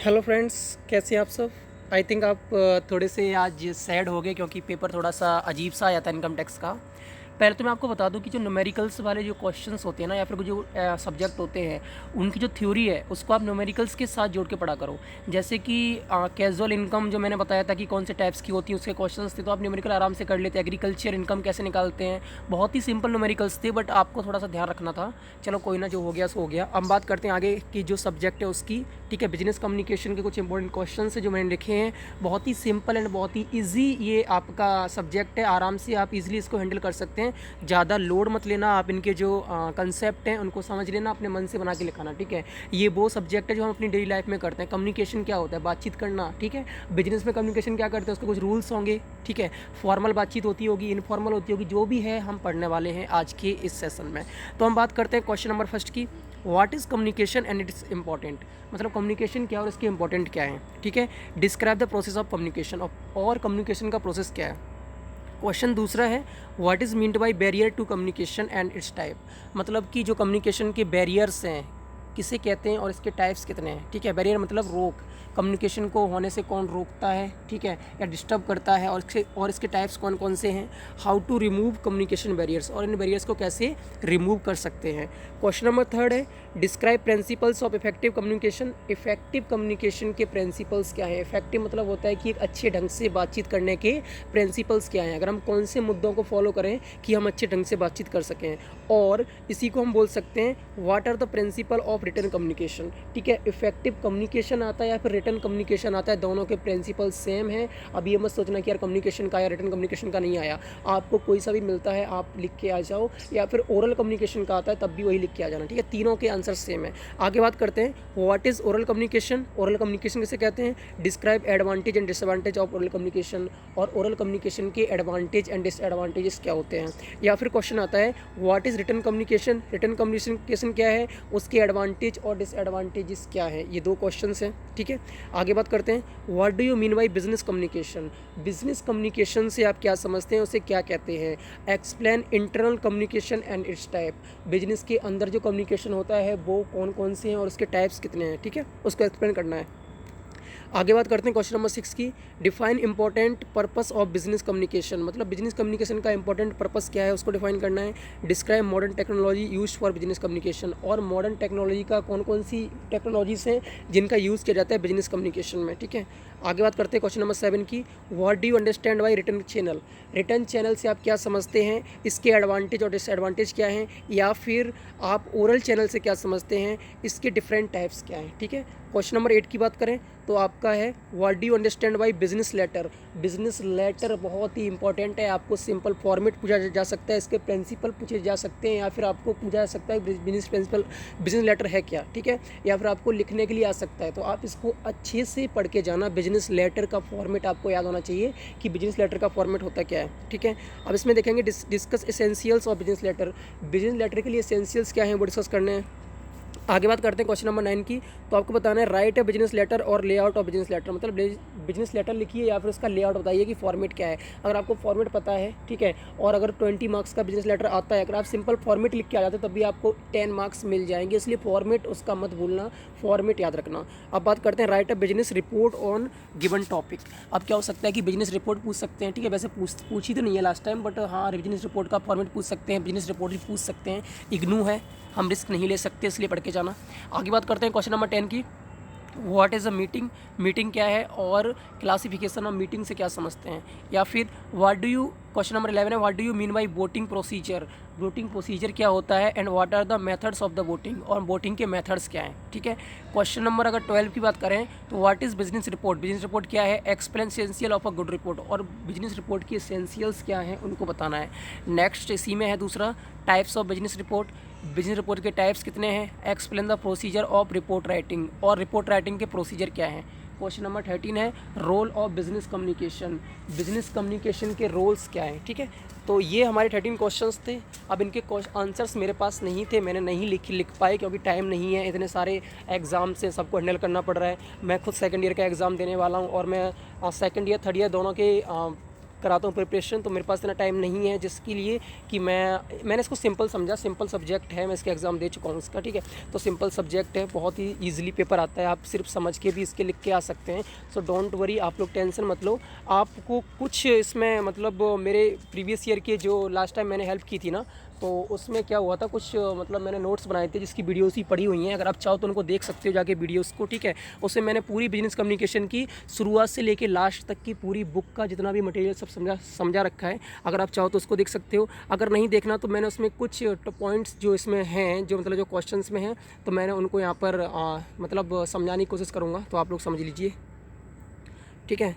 Hello friends, कैसे हैं आप सब। आई थिंक आप थोड़े से आज सैड हो गए क्योंकि पेपर थोड़ा सा अजीब सा आया था इनकम टैक्स का। पहले तो मैं आपको बता दूं कि जो न्यूमेरिकल्स वाले जो क्वेश्चंस होते हैं ना, या फिर जो सब्जेक्ट होते हैं, उनकी जो थ्योरी है उसको आप न्यूमेरिकल्स के साथ जोड़ के पढ़ा करो। जैसे कि कैजुअल इनकम जो मैंने बताया था कि कौन से टाइप्स की होती है, उसके क्वेश्चंस थे तो आप न्यूमेरिकल आराम से कर लेते। एग्रीकल्चर इनकम कैसे निकालते हैं, बहुत ही सिंपल न्यूमेरिकल्स थे, बट आपको थोड़ा सा ध्यान रखना था। चलो कोई ना, जो हो गया सो हो गया। अब बात करते हैं आगे की जो सब्जेक्ट है उसकी। ठीक है, बिजनेस कम्युनिकेशन के कुछ इंपॉर्टेंट क्वेश्चन है जो मैंने लिखे हैं। बहुत ही सिंपल एंड बहुत ही ईजी ये आपका सब्जेक्ट है, आराम से आप इजीली इसको हैंडल कर सकते हैं। ज़्यादा लोड मत लेना, आप इनके जो कंसेप्ट हैं उनको समझ लेना, अपने मन से बना के लिखाना। ठीक है, ये वो सब्जेक्ट है जो हम अपनी डेली लाइफ में करते हैं। कम्युनिकेशन क्या होता है? बातचीत करना। ठीक है, बिजनेस में कम्युनिकेशन क्या करते हैं, उसके कुछ रूल्स होंगे। ठीक है, फॉर्मल बातचीत होती होगी, इनफॉर्मल होती होगी, जो भी है हम पढ़ने वाले हैं आज के इस सेशन में। तो हम बात करते हैं क्वेश्चन नंबर फर्स्ट की। What is communication and its important, मतलब कम्युनिकेशन क्या है और इसके इंपॉर्टेंट क्या है। ठीक है, describe the process of communication, और कम्युनिकेशन का प्रोसेस क्या है। क्वेश्चन दूसरा है, what is meant by barrier to communication and its type, मतलब कि जो कम्युनिकेशन के बैरियर्स हैं किसे कहते हैं और इसके टाइप्स कितने हैं। ठीक है, बैरियर मतलब रोक, कम्युनिकेशन को होने से कौन रोकता है, ठीक है, या डिस्टर्ब करता है, और इसके टाइप्स कौन कौन से हैं। How to remove communication barriers, और इन बैरियर्स को कैसे रिमूव कर सकते हैं। क्वेश्चन नंबर थर्ड है, describe principles of effective communication, effective communication के प्रिंसिपल्स क्या है। इफेक्टिव मतलब होता है कि एक अच्छे ढंग से बातचीत करने के प्रिंसिपल्स क्या हैं, अगर हम कौन से मुद्दों को फॉलो करें कि हम अच्छे ढंग से बातचीत कर सकें। और इसी को हम बोल सकते हैं what are the principle of written communication. ठीक है, इफेक्टिव कम्युनिकेशन आता है या फिर रिटन कम्युनिकेशन आता है, दोनों के प्रिंसिपल सेम है। अब ये मत सोचना कि यार कम्युनिकेशन का या रिटन कम्युनिकेशन का नहीं आया, आपको कोई सा भी मिलता है आप लिख के आ जाओ, या फिर ओरल कम्युनिकेशन का आता है तब भी वही लिख के आ जाना। ठीक है, तीनों के आंसर सेम है। आगे बात करते हैं, what is oral communication, oral communication किसे कहते हैं। Describe advantage and disadvantage of oral communication, और ओरल कम्युनिकेशन के एडवांटेज एंड डिसएडवांटेजेस क्या होते हैं। या फिर क्वेश्चन आता है, what is written communication, written communication क्या है, उसके एडवांटेज और डिसएडवांटेजेस क्या है। ये दो क्वेश्चन हैं। ठीक है, आगे बात करते हैं, what do you mean by business communication, business communication से आप क्या समझते हैं, उसे क्या कहते हैं। Explain internal communication and its type, business के अंदर जो कम्युनिकेशन होता है वो कौन कौन से हैं और उसके टाइप्स कितने हैं। ठीक है, उसको एक्सप्लेन करना है। आगे बात करते हैं क्वेश्चन नंबर 6 की। Define important purpose of business communication, मतलब बिजनेस कम्युनिकेशन का इंपॉर्टेंट पर्पस क्या है उसको डिफाइन करना है। Describe modern technology use for business communication, और मॉडर्न टेक्नोलॉजी का कौन कौन सी टेक्नोलॉजीज हैं जिनका यूज़ किया जाता है बिजनेस कम्युनिकेशन में। ठीक है, आगे बात करते हैं क्वेश्चन नंबर 7 की। What do you understand by written channel, return channel से आप क्या समझते हैं, इसके एडवांटेज और डिसएडवांटेज क्या हैं, या फिर आप ओरल चैनल से क्या समझते हैं, इसके डिफरेंट टाइप्स क्या हैं। ठीक है, क्वेश्चन नंबर 8 की बात करें तो आपका है, what do you understand by business letter, business letter बहुत ही इंपॉर्टेंट है। आपको सिंपल फॉर्मेट पूछा जा सकता है, इसके प्रिंसिपल पूछे जा सकते हैं, या फिर आपको पूछा जा सकता है बिजनेस प्रिंसिपल, बिजनेस लेटर है क्या। ठीक है, या फिर आपको लिखने के लिए आ सकता है, तो आप इसको अच्छे से पढ़ के जाना। बिजनेस लेटर का फॉर्मेट आपको याद होना चाहिए कि बिजनेस लेटर का फॉर्मेट होता क्या है। ठीक है, अब इसमें देखेंगे discuss essentials of business letter, business letter के लिए एसेंशियल्स क्या हैं वो डिस्कस करने हैं। आगे बात करते हैं क्वेश्चन नंबर 9 की। तो आपको बताना है, राइट है बिजनेस लेटर और लेआउट ऑफ बिजनेस लेटर, मतलब बिजनेस लेटर लिखिए या फिर उसका लेआउट बताइए कि फॉर्मेट क्या है। अगर आपको फॉर्मेट पता है, ठीक है, और अगर 20 मार्क्स का बिजनेस लेटर आता है, अगर आप सिंपल फॉर्मेट लिख के आ जाते तब भी आपको 10 मार्क्स मिल जाएंगे, इसलिए फॉर्मेट उसका मत भूलना, फॉर्मेट याद रखना। अब बात करते हैं, right a business report on given topic. अब क्या हो सकता है कि बिजनेस रिपोर्ट पूछ सकते हैं। ठीक है, वैसे पूछी तो नहीं है लास्ट टाइम, बट हाँ बिजनेस रिपोर्ट का फॉर्मेट पूछ सकते हैं, बिजनेस रिपोर्ट भी पूछ सकते हैं। इग्नू है, हम रिस्क नहीं ले सकते, इसलिए पढ़ के जाना। आगे बात करते हैं क्वेश्चन नंबर 10 की। What is a meeting, meeting क्या है और क्लासिफिकेशन ऑफ मीटिंग से क्या समझते हैं। या फिर what do you, question number 11 है, what do you mean by voting procedure, voting procedure क्या होता है, and what are the methods of the voting, और वोटिंग के मेथड्स क्या हैं। ठीक है, क्वेश्चन नंबर अगर 12 की बात करें तो what is business report, business report क्या है, explain essential of a good report, और बिजनेस रिपोर्ट की एसेंशियल्स क्या हैं उनको बताना है। नेक्स्ट इसी में है दूसरा, types of business report, business report के टाइप्स कितने हैं, explain the procedure of report writing, और रिपोर्ट राइटिंग के प्रोसीजर क्या हैं। क्वेश्चन नंबर 13 है, role of business communication, business communication के रोल्स क्या हैं। ठीक है, तो ये हमारे 13 क्वेश्चंस थे। अब इनके आंसर्स मेरे पास नहीं थे, मैंने नहीं लिख पाए क्योंकि टाइम नहीं है, इतने सारे एग्ज़ाम से सबको हैंडल करना पड़ रहा है। मैं खुद सेकंड ईयर का एग्ज़ाम देने वाला हूँ, और मैं सेकंड ईयर थर्ड ईयर दोनों के कराता हूँ प्रिपरेशन, तो मेरे पास इतना टाइम नहीं है जिसके लिए कि मैंने इसको सिंपल समझा, सिंपल सब्जेक्ट है, मैं इसके एग्ज़ाम दे चुका हूँ इसका, ठीक है। तो सिंपल सब्जेक्ट है, बहुत ही ईजिली पेपर आता है, आप सिर्फ समझ के भी इसके लिख के आ सकते हैं। सो डोंट वरी, आप लोग टेंशन मत लो। आपको कुछ इसमें मतलब मेरे प्रीवियस ईयर के जो लास्ट टाइम मैंने हेल्प की थी ना, तो उसमें क्या हुआ था, कुछ मतलब मैंने नोट्स बनाए थे जिसकी वीडियोस ही पड़ी हुई हैं, अगर आप चाहो तो उनको देख सकते हो जाके वीडियोस को, ठीक है। उसमें मैंने पूरी बिजनेस कम्युनिकेशन की शुरुआत से लेके लास्ट तक की पूरी बुक का जितना भी मटेरियल सब समझा रखा है। अगर आप चाहो तो उसको देख सकते हो, अगर नहीं देखना तो मैंने उसमें कुछ पॉइंट्स जो इसमें हैं, जो मतलब जो क्वेश्चंस में हैं, तो मैंने उनको यहाँ पर मतलब समझाने की कोशिश करूँगा, तो आप लोग समझ लीजिए, ठीक है।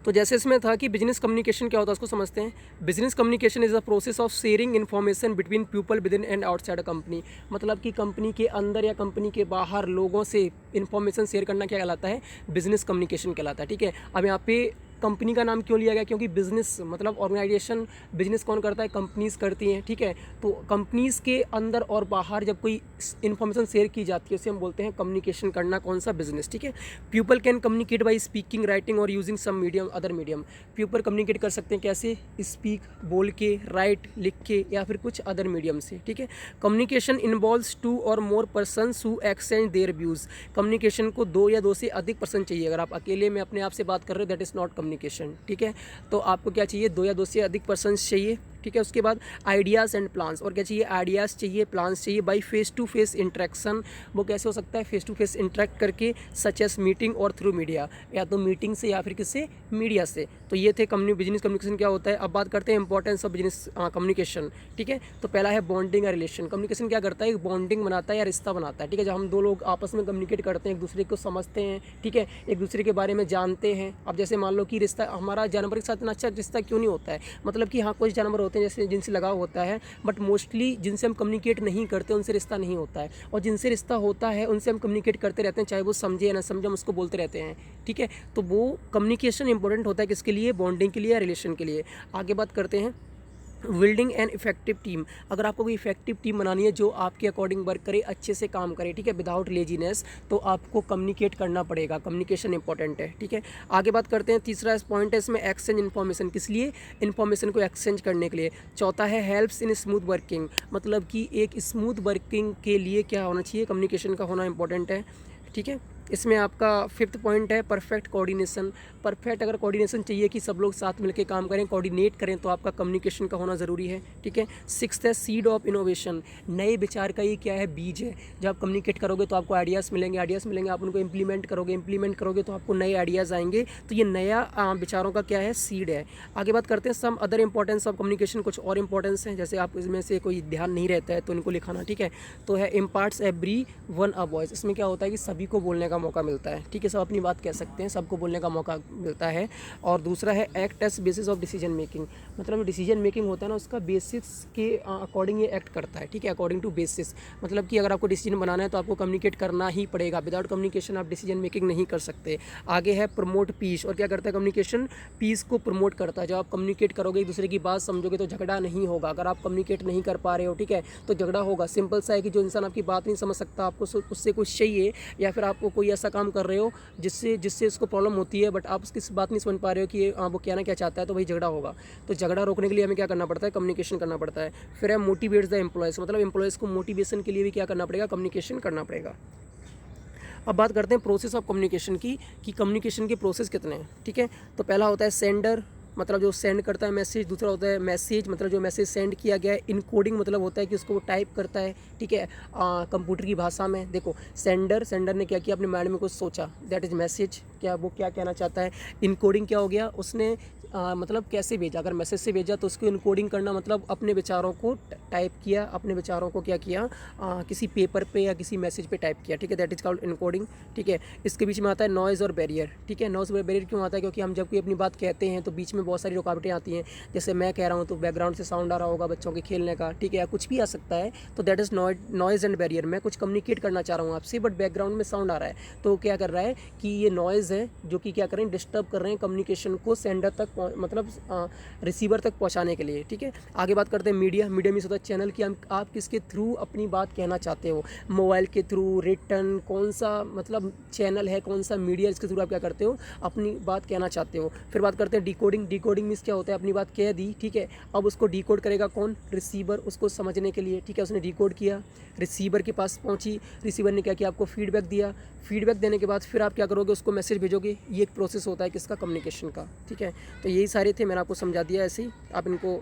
तो जैसे इसमें था कि बिजनेस कम्युनिकेशन क्या होता है उसको समझते हैं। Business communication is a process of sharing information between people with in and outside a company. मतलब कि कंपनी के अंदर या कंपनी के बाहर लोगों से इन्फॉर्मेशन शेयर करना क्या कहलाता है, बिजनेस कम्युनिकेशन कहलाता है, ठीक है। अब यहाँ पे कंपनी का नाम क्यों लिया गया, क्योंकि बिज़नेस मतलब ऑर्गेनाइजेशन, बिजनेस कौन करता है, कंपनीज़ करती हैं, ठीक है। तो कंपनीज़ के अंदर और बाहर जब कोई इन्फॉर्मेशन शेयर की जाती है उसे हम बोलते हैं कम्युनिकेशन करना, कौन सा, बिजनेस, ठीक है। People can communicate by speaking, writing और using some medium, other medium. People communicate कर सकते हैं कैसे, स्पीक बोल के, राइट लिख के, या फिर कुछ अदर मीडियम से, ठीक है। कम्युनिकेशन इन्वॉल्व्स 2 और more persons who exchange their views. Communication को 2 या 2 से अधिक पर्सन चाहिए। अगर आप अकेले में अपने आप से बात कर रहे हो, दैट इज़ नॉट कम्युनिकेशन, ठीक है। तो आपको क्या चाहिए, 2 या 2 से अधिक पर्सन्स चाहिए, ठीक है। उसके बाद आइडियाज़ एंड प्लान्स, और क्या चाहिए, आइडियाज़ चाहिए, प्लान्स चाहिए। By face to face interaction, वो कैसे हो सकता है, फेस टू फेस इंटरेक्ट करके, सच एस मीटिंग और थ्रू मीडिया, या तो मीटिंग से या फिर किससे, मीडिया से। तो ये थे बिजनेस कम्युनिकेशन क्या होता है। अब बात करते हैं इंपॉर्टेंस ऑफ बिजनेस कम्युनिकेशन, ठीक है। तो पहला है बॉन्डिंग या रिलेशन। कम्युनिकेशन क्या करता है, एक बॉन्डिंग बनाता है या रिश्ता बनाता है, ठीक है। जब हम 2 लोग आपस में कम्युनिकेट करते हैं, एक दूसरे को समझते हैं, ठीक है, एक दूसरे के बारे में जानते हैं। अब जैसे मान लो कि रिश्ता हमारा जानवर के साथ इतना अच्छा रिश्ता क्यों नहीं होता है, मतलब कि हाँ कुछ जानवर होते हैं जैसे जिनसे लगाव होता है, बट मोस्टली जिनसे हम कम्युनिकेट नहीं करते उनसे रिश्ता नहीं होता है, और जिनसे रिश्ता होता है उनसे हम कम्युनिकेट करते रहते हैं, चाहे वो समझे या ना समझे, हम उसको बोलते रहते हैं, ठीक है। तो वो कम्युनिकेशन इंपॉर्टेंट होता है किसके लिए, बॉन्डिंग के लिए या रिलेशन के लिए। आगे बात करते हैं बिल्डिंग एन इफेक्टिव टीम। अगर आपको कोई इफेक्टिव टीम बनानी है जो आपके अकॉर्डिंग वर्क करे, अच्छे से काम करे, ठीक है, विदाउट लेजीनेस, तो आपको कम्युनिकेट करना पड़ेगा। कम्युनिकेशन इंपॉर्टेंट है, ठीक है। आगे बात करते हैं, तीसरा पॉइंट है इसमें एक्सचेंज इन्फॉर्मेशन, किस लिए, इन्फॉर्मेशन को एक्सचेंज करने के लिए। चौथा है हेल्प्स इन स्मूथ वर्किंग, मतलब कि एक स्मूथ वर्किंग के लिए क्या होना चाहिए, कम्युनिकेशन का होना इंपॉर्टेंट है, ठीक है। इसमें आपका 5th पॉइंट है परफेक्ट कोऑर्डिनेशन। परफेक्ट अगर कोऑर्डिनेशन चाहिए कि सब लोग साथ मिलकर काम करें, कोऑर्डिनेट करें, तो आपका कम्युनिकेशन का होना ज़रूरी है, ठीक है। 6th है सीड ऑफ इनोवेशन। नए विचार का ये क्या है, बीज है। जब आप कम्युनिकेट करोगे तो आपको आइडियाज़ मिलेंगे, आप उनको इम्प्लीमेंट करोगे तो आपको नए आइडियाज़ आएंगे। तो ये नया विचारों का क्या है, सीड है। आगे बात करते हैं some other importance of communication, कुछ और इंपॉर्टेंस हैं, जैसे आप इसमें से कोई ध्यान नहीं रहता है तो इनको लिखाना, ठीक है। तो है imparts every one a voice. इसमें क्या होता है कि सभी को बोलने का मौका मिलता है, ठीक है, सब अपनी बात कह सकते हैं, सबको बोलने का मौका मिलता है। और दूसरा है act as basis of decision making, मतलब डिसीजन मेकिंग होता है ना, उसका बेसिस के अकॉर्डिंग ये एक्ट करता है, ठीक है, अकॉर्डिंग टू बेसिस। मतलब कि अगर आपको डिसीजन बनाना है तो आपको कम्युनिकेट करना ही पड़ेगा, विदाउट कम्युनिकेशन आप डिसीजन मेकिंग नहीं कर सकते। आगे है प्रमोट पीस, और क्या करता है कम्युनिकेशन, पीस को प्रमोट करता है। जब आप कम्युनिकेट करोगे, एक दूसरे की बात समझोगे, तो झगड़ा नहीं होगा। अगर आप कम्युनिकेट नहीं कर पा रहे हो, ठीक है, तो झगड़ा होगा। सिंपल सा है कि जो इंसान आपकी बात नहीं समझ सकता, आपको उससे कुछ चाहिए, या फिर आपको कोई ऐसा काम कर रहे हो जिससे उसको प्रॉब्लम होती है, बट आप उसकी बात नहीं समझ पा रहे हो कि वो क्या ना क्या चाहता है, तो वही झगड़ा होगा। तो झगड़ा रोकने के लिए हमें क्या करना पड़ता है, कम्युनिकेशन करना पड़ता है। फिर है मोटिवेट्स द एम्प्लॉयज़, मतलब एम्प्लॉयज़ को मोटिवेशन के लिए भी क्या करना पड़ेगा, कम्युनिकेशन करना पड़ेगा। अब बात करते हैं प्रोसेस ऑफ कम्युनिकेशन की, कि कम्युनिकेशन के प्रोसेस कितने हैं, ठीक है। तो पहला होता है सेंडर, मतलब जो सेंड करता है मैसेज। दूसरा होता है मैसेज, मतलब जो मैसेज सेंड किया गया है। इनकोडिंग मतलब होता है कि उसको वो टाइप करता है, ठीक है, कंप्यूटर की भाषा में। देखो सेंडर ने क्या किया, अपने माइंड में कुछ सोचा, दैट इज़ मैसेज, क्या वो क्या कहना चाहता है। इनकोडिंग क्या हो गया, उसने मतलब कैसे भेजा, अगर मैसेज से भेजा तो उसको इनकोडिंग करना, मतलब अपने विचारों को टाइप किया, अपने विचारों को क्या किया, किसी पेपर पे या किसी मैसेज पे टाइप किया, ठीक है, दैट इज़ कॉल्ड इनकोडिंग, ठीक है। इसके बीच में आता है नॉइज़ और बैरियर, ठीक है। नॉइज़ और बैरियर क्यों आता है, क्योंकि हम जब कोई अपनी बात कहते हैं तो बीच में बहुत सारी रुकावटें आती हैं। जैसे मैं कह रहा हूँ तो बैकग्राउंड से साउंड आ रहा होगा बच्चों के खेलने का, ठीक है, या कुछ भी आ सकता है, तो that is noise and barrier. मैं कुछ कम्युनिकेट करना चाह रहा हूँ आपसे, बट बैकग्राउंड में साउंड आ रहा है, तो क्या कर रहा है कि ये नॉइज़ है जो कि क्या कर रहे हैं, डिस्टर्ब कर रहे हैं कम्युनिकेशन को सेंडर तक, मतलब रिसीवर तक पहुंचाने के लिए, ठीक है। आगे बात करते हैं मीडिया। मीडिया में होता है चैनल, कि आप किसके थ्रू अपनी बात कहना चाहते हो, मोबाइल के थ्रू, रिटर्न, कौन सा मतलब चैनल है, कौन सा मीडिया जिसके थ्रू आप क्या करते हो, अपनी बात कहना चाहते हो। फिर बात करते हैं डिकोडिंग। डिकोडिंग मीन्स क्या होता है, अपनी बात कह दी, ठीक है, अब उसको डिकोड करेगा कौन, रिसीवर, उसको समझने के लिए, ठीक है, उसने डिकोड किया, रिसीवर के पास पहुंची, रिसीवर ने क्या किया, आपको फीडबैक दिया, फीडबैक देने के बाद फिर आप क्या करोगे, उसको मैसेज भेजोगे। ये एक प्रोसेस होता है किसका, कम्युनिकेशन का, ठीक है। तो यही सारे थे, मैंने आपको समझा दिया ऐसे ही, आप इनको।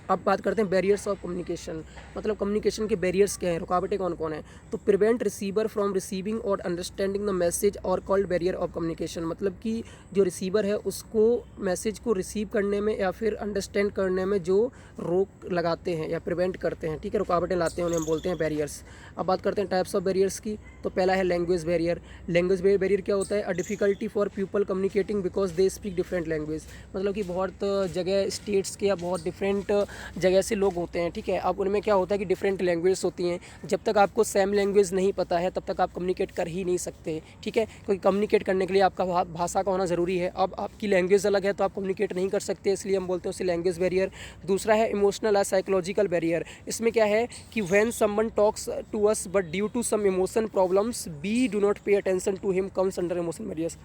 अब बात करते हैं बैरियर्स ऑफ कम्युनिकेशन, मतलब कम्युनिकेशन के बैरियर्स क्या हैं, रुकावटें कौन कौन है। तो प्रिवेंट रिसीवर फ्रॉम रिसीविंग और अंडरस्टैंडिंग द मैसेज और कॉल्ड बैरियर ऑफ कम्युनिकेशन, मतलब कि जो रिसीवर है उसको मैसेज को रिसीव करने में या फिर अंडरस्टैंड करने में जो रोक लगाते हैं या प्रिवेंट करते हैं, ठीक है, रुकावटें लाते हैं, उन्हें हम बोलते हैं बैरियर्स। अब बात करते हैं टाइप्स ऑफ बैरियर्स की। तो पहला है लैंग्वेज बैरियर। लैंग्वेज बैरियर क्या होता है, a difficulty for people communicating because they speak different language, मतलब कि बहुत जगह स्टेट्स के या बहुत डिफरेंट जगह से लोग होते हैं, ठीक है। अब उनमें क्या होता है कि डिफरेंट लैंग्वेज होती हैं, जब तक आपको सेम लैंग्वेज नहीं पता है तब तक आप कम्युनिकेट कर ही नहीं सकते, ठीक है, क्योंकि कम्युनिकेट करने के लिए आपका भाषा का होना ज़रूरी है। अब आपकी लैंग्वेज अलग है तो आप कम्युनिकेट नहीं कर सकते, इसलिए हम बोलते हैं उसे लैंग्वेज बैरियर। दूसरा है इमोशनल या साइकोलॉजिकल बैरियर। इसमें क्या है कि when someone talks to us but due to some emotion problems we do not pay attention to him comes under emotion barriers.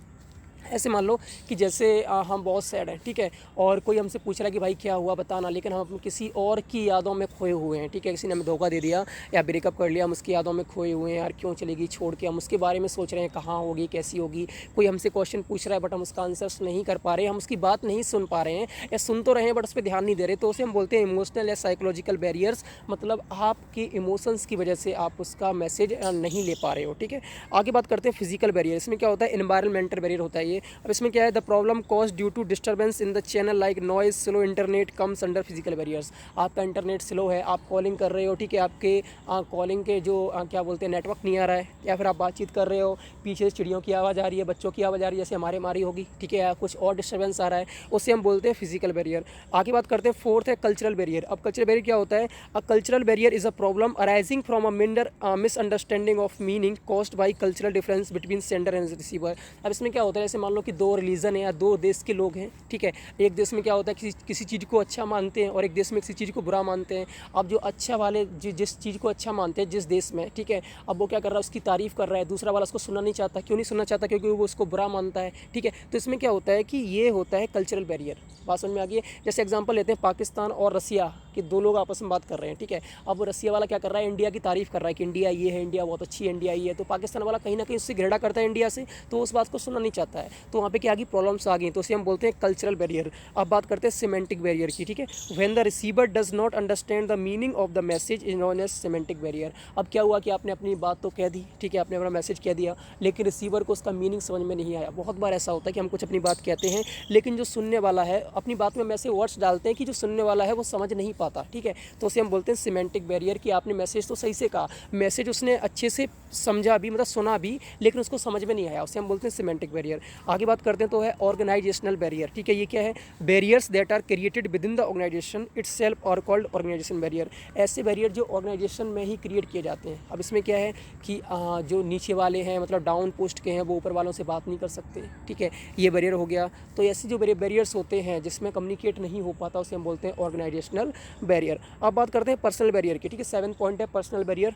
ऐसे मान लो कि जैसे हम बहुत सैड हैं, ठीक है, और कोई हमसे पूछ रहा है कि भाई क्या हुआ बताना, लेकिन हम अपनी किसी और की यादों में खोए हुए हैं, ठीक है, किसी ने हमें धोखा दे दिया या ब्रेकअप कर लिया, हम उसकी यादों में खोए हुए हैं, यार क्यों चलेगी छोड़ के, हम उसके बारे में सोच रहे हैं कहाँ होगी, कैसी होगी। कोई हमसे क्वेश्चन पूछ रहा है बट हम उसका आंसर्स नहीं कर पा रहे हैं, हम उसकी बात नहीं सुन पा रहे हैं, या सुन तो रहे हैं बट उस पर ध्यान नहीं दे रहे, तो उसे हम बोलते हैं इमोशनल या साइकोलॉजिकल बैरियर्स, मतलब आपके इमोशंस की वजह से आप उसका मैसेज नहीं ले पा रहे हो, ठीक है। आगे बात करते हैं फिजिकल बैरियर। इसमें क्या होता है, एनवायरमेंटल बैरियर होता है ये। अब इसमें क्या है, the problem cause due to disturbance in the channel like noise, slow internet comes under physical barriers. आपका इंटरनेट स्लो है, आप कॉलिंग कर रहे हो, ठीक है, आपके कॉलिंग के जो क्या बोलते हैं नेटवर्क नहीं आ रहा है, या फिर आप बातचीत कर रहे हो, पीछे चिड़ियों की आवाज़ आ रही है, बच्चों की आवाज़ आ रही है, जैसे हमारी होगी, ठीक है, या कुछ और डिस्टर्बेंस आ रहा है, उससे हम बोलते हैं फिजिकल बैरियर। आगे बात करते हैं फोर्थ है कल्चरल बैरियर। अब कल्चरल बैरियर क्या होता है, a cultural barrier is a problem arising from a misunderstanding of meaning caused by cultural difference between sender and receiver. अब इसमें क्या होता है, जैसे मान लो कि दो रिलीजन है या दो देश के लोग हैं, ठीक है, एक देश में क्या होता है किसी चीज़ को अच्छा मानते हैं और एक देश में किसी चीज़ को बुरा मानते हैं। अब जो अच्छा वाले जिस चीज़ को अच्छा मानते हैं जिस देश में, ठीक है, अब वो क्या कर रहा है, उसकी तारीफ़ कर रहा है, दूसरा वाला उसको सुनना नहीं चाहता। क्यों नहीं सुनना चाहता, क्योंकि वो उसको बुरा मानता है, ठीक है। तो इसमें क्या होता है कि ये होता है कल्चरल बैरियर। बात समझ में आ गई है। जैसे एग्जांपल लेते हैं पाकिस्तान और रसिया कि दो लोग आपस में बात कर रहे हैं, ठीक है, अब रसिया वाला क्या कर रहा है, इंडिया की तारीफ़ कर रहा है कि इंडिया ये है, इंडिया बहुत अच्छी है, इंडिया ये है, तो पाकिस्तान वाला कहीं ना कहीं उससे घृणा करता है इंडिया से, तो उस बात को सुनना नहीं चाहता है, तो वहाँ पे क्या आ गई, प्रॉब्लम्स आ गई, तो उसे हम बोलते हैं कल्चरल बैरियर। अब बात करते हैं सिमेंटिक बैरियर की, ठीक है, when the receiver does not understand the meaning of the message is known as semantic barrier. अब क्या हुआ कि आपने अपनी बात तो कह दी, ठीक है, आपने अपना मैसेज कह दिया, लेकिन रिसीवर को उसका मीनिंग समझ में नहीं आया। बहुत बार ऐसा होता है कि हम कुछ अपनी बात कहते हैं लेकिन जो सुनने वाला है अपनी बात में ऐसे वर्ड्स डालते हैं कि जो सुनने वाला है वो समझ नहीं पाता, ठीक है, तो उसे हम बोलते हैं सिमेंटिक बैरियर कि आपने मैसेज तो सही से कहा, मैसेज उसने अच्छे से समझा भी, मतलब सुना भी, लेकिन उसको समझ में नहीं आया, उसे हम बोलते हैं सिमेंटिक बैरियर। आगे बात करते हैं तो है ऑर्गेनाइजेशनल बैरियर, ठीक है, ये क्या है, barriers that are created within the organization itself are called organization barrier. ऐसे बैरियर जो ऑर्गेनाइजेशन में ही क्रिएट किए जाते हैं। अब इसमें क्या है कि जो नीचे वाले हैं, मतलब डाउन पोस्ट के हैं, वो ऊपर वालों से बात नहीं कर सकते, ठीक है, ये बैरियर हो गया। तो ऐसे जो बैरियर्स होते हैं जिसमें कम्युनिकेट नहीं हो पाता उसे हम बोलते हैं ऑर्गेनाइजेशनल बैरियर। अब बात करते हैं पर्सनल बैरियर की, ठीक है, 7 पॉइंट है personal barrier.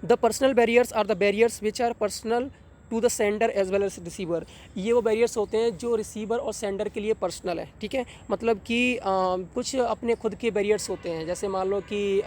The personal barriers are the barriers which are personal to the sender as well as receiver. ये वो बैरियर्स होते हैं जो रिसीवर और सेंडर के लिए पर्सनल है, ठीक है, मतलब कि कुछ अपने खुद के बैरियर्स होते हैं, जैसे मान लो कि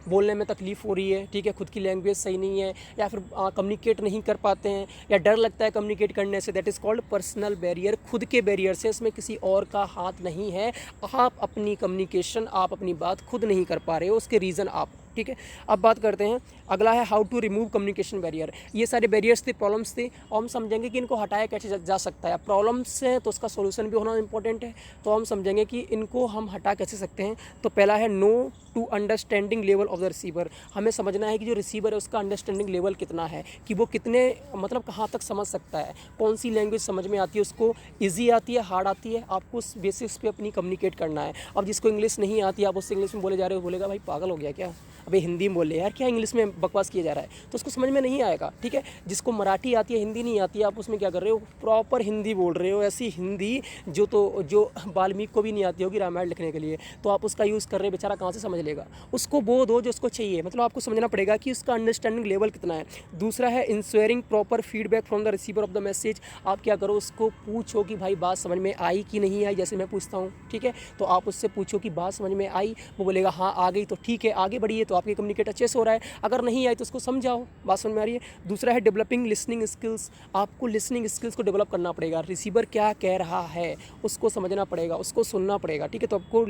बोलने में तकलीफ़ हो रही है, ठीक है, खुद की लैंग्वेज सही नहीं है, या फिर कम्युनिकेट नहीं कर पाते हैं, या डर लगता है कम्युनिकेट करने से, that is called personal barrier. खुद के बैरियर से, इसमें किसी और का हाथ नहीं है, आप अपनी कम्युनिकेशन, आप अपनी बात खुद नहीं कर पा रहे हो, उसके रीज़न आप, ठीक है। अब बात करते हैं, अगला है how to remove communication barrier. ये सारे बैरियर्स थे, प्रॉब्लम्स थे, और हम समझेंगे कि इनको हटाया कैसे जा सकता है। प्रॉब्लम्स हैं तो उसका सोल्यूशन भी होना इंपॉर्टेंट है, तो हम समझेंगे कि इनको हम हटा कैसे सकते हैं। तो पहला है know to understanding level of the receiver. हमें समझना है कि जो रिसीवर है उसका अंडरस्टैंडिंग लेवल कितना है, कि वो कितने मतलब कहाँ तक समझ सकता है, कौन सी लैंग्वेज समझ में आती है उसको, ईजी आती है, हार्ड आती है, आपको उस बेसिस पे अपनी कम्युनिकेट करना है। अब जिसको इंग्लिश नहीं आती, आप उससे इंग्लिश में बोले जा रहे हो, बोलेगा भाई पागल हो गया क्या, अबे हिंदी में बोले यार, क्या इंग्लिश में बकवास किया जा रहा है, तो उसको समझ में नहीं आएगा, ठीक है। जिसको मराठी आती है, हिंदी नहीं आती है, आप उसमें क्या कर रहे हो, प्रॉपर हिंदी बोल रहे हो, ऐसी हिंदी जो वाल्मीकि को भी नहीं आती होगी रामायण लिखने के लिए, तो आप उसका यूज़ कर रहे हो, बेचारा कहाँ से समझ लेगा, उसको वो दो जो उसको चाहिए। मतलब आपको समझना पड़ेगा कि उसका अंडरस्टैंडिंग लेवल कितना है। दूसरा है ensuring proper feedback from the receiver of the message. आप क्या करो, उसको पूछो कि भाई बात समझ में आई कि नहीं आई, जैसे मैं पूछता हूँ, ठीक है, तो आप उससे पूछो कि बात समझ में आई, वो बोलेगा हाँ आ गई, तो ठीक है आगे बढ़िए, तो आपकी कम्युनिकेट अच्छे से हो रहा है। अगर नहीं आई तो उसको समझाओ बात समझ में आ रही है। दूसरा है डेवलपिंग लिसनिंग स्किल्स। आपको लिसनिंग स्किल्स को डेवलप करना पड़ेगा, रिसीवर क्या कह रहा है उसको समझना पड़ेगा, उसको सुनना पड़ेगा, ठीक है, तो आपको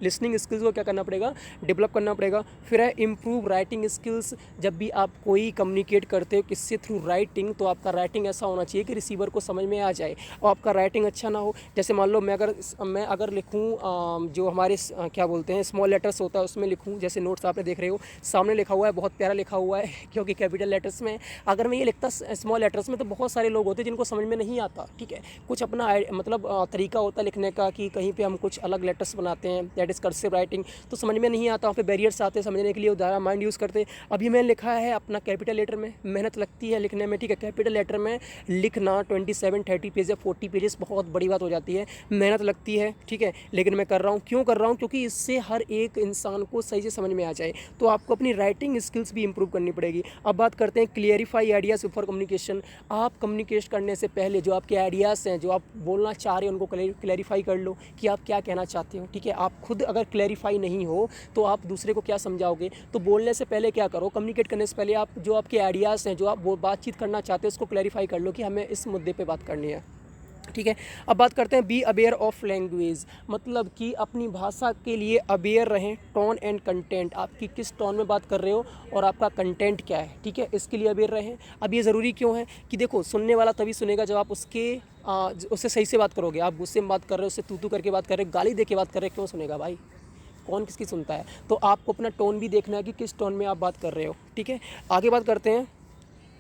लिसनिंग स्किल्स को क्या करना पड़ेगा, डेवलप करना पड़ेगा। फिर है इम्प्रूव राइटिंग स्किल्स। जब भी आप कोई कम्युनिकेट करते हो किससे, थ्रू राइटिंग, तो आपका राइटिंग ऐसा होना चाहिए कि रिसीवर को समझ में आ जाए। और आपका राइटिंग अच्छा ना हो, जैसे मान लो मैं अगर लिखूँ जो हमारे क्या बोलते हैं स्मॉल लेटर्स होता है उसमें लिखूँ, जैसे नोट्स आपने देख रहे हो सामने लिखा हुआ है, बहुत प्यारा लिखा हुआ है क्योंकि कैपिटल लेटर्स में। अगर मैं ये लिखता स्मॉल लेटर्स में तो बहुत सारे लोग होते हैं जिनको समझ में नहीं आता, ठीक है, कुछ अपना मतलब तरीका होता है लिखने का कि कहीं पे हम कुछ अलग लेटर्स बनाते हैं, दैट इज़ कर्सिव राइटिंग, तो समझ में नहीं आता, वहाँ पे बैरियर्स आते हैं समझने के लिए, ज़्यादा माइंड यूज़ करते हैं। अभी मैंने लिखा है अपना कैपिटल लेटर में, मेहनत लगती है लिखने में, ठीक है, कैपिटल लेटर में लिखना 27-30 पेज या 40 पेजेस बहुत बड़ी बात हो जाती है, मेहनत लगती है, ठीक है, लेकिन मैं कर रहा हूँ। क्यों कर रहा हूँ? क्योंकि इससे हर एक इंसान को सही से समझ में आ जाए। तो आपको अपनी राइटिंग स्किल्स भी इंप्रूव करनी पड़ेगी। अब बात करते हैं क्लियरिफाई आइडियाज़ बिफोर कम्युनिकेशन। आप कम्युनिकेट करने से पहले जो आपके आइडियाज़ हैं, जो आप बोलना चाह रहे हो, उनको क्लैरिफाई कर लो कि आप क्या कहना चाहते हो, ठीक है। आप खुद अगर क्लैरिफाई नहीं हो तो आप दूसरे को क्या समझाओगे। तो बोलने से पहले क्या करो, कम्युनिकेट करने से पहले आप जो आपके आइडियाज़ हैं, जो आप वो बातचीत करना चाहते हो, उसको क्लैरिफाई कर लो कि हमें इस मुद्दे पे बात करनी है, ठीक है। अब बात करते हैं बी अवेयर ऑफ लैंग्वेज, मतलब कि अपनी भाषा के लिए अवेयर रहें। टोन एंड कंटेंट, आपकी किस टोन में बात कर रहे हो और आपका कंटेंट क्या है, ठीक है, इसके लिए अवेयर रहें। अब ये ज़रूरी क्यों है कि देखो, सुनने वाला तभी सुनेगा जब आप उससे सही से बात करोगे। आप गुस्से में बात कर रहे हो, उससे तू करके बात कर रहे हो, गाली दे के बात कर रहे हो, क्यों सुनेगा भाई, कौन किसकी सुनता है। तो आपको अपना टोन भी देखना है कि किस टोन में आप बात कर रहे हो, ठीक है। आगे बात करते हैं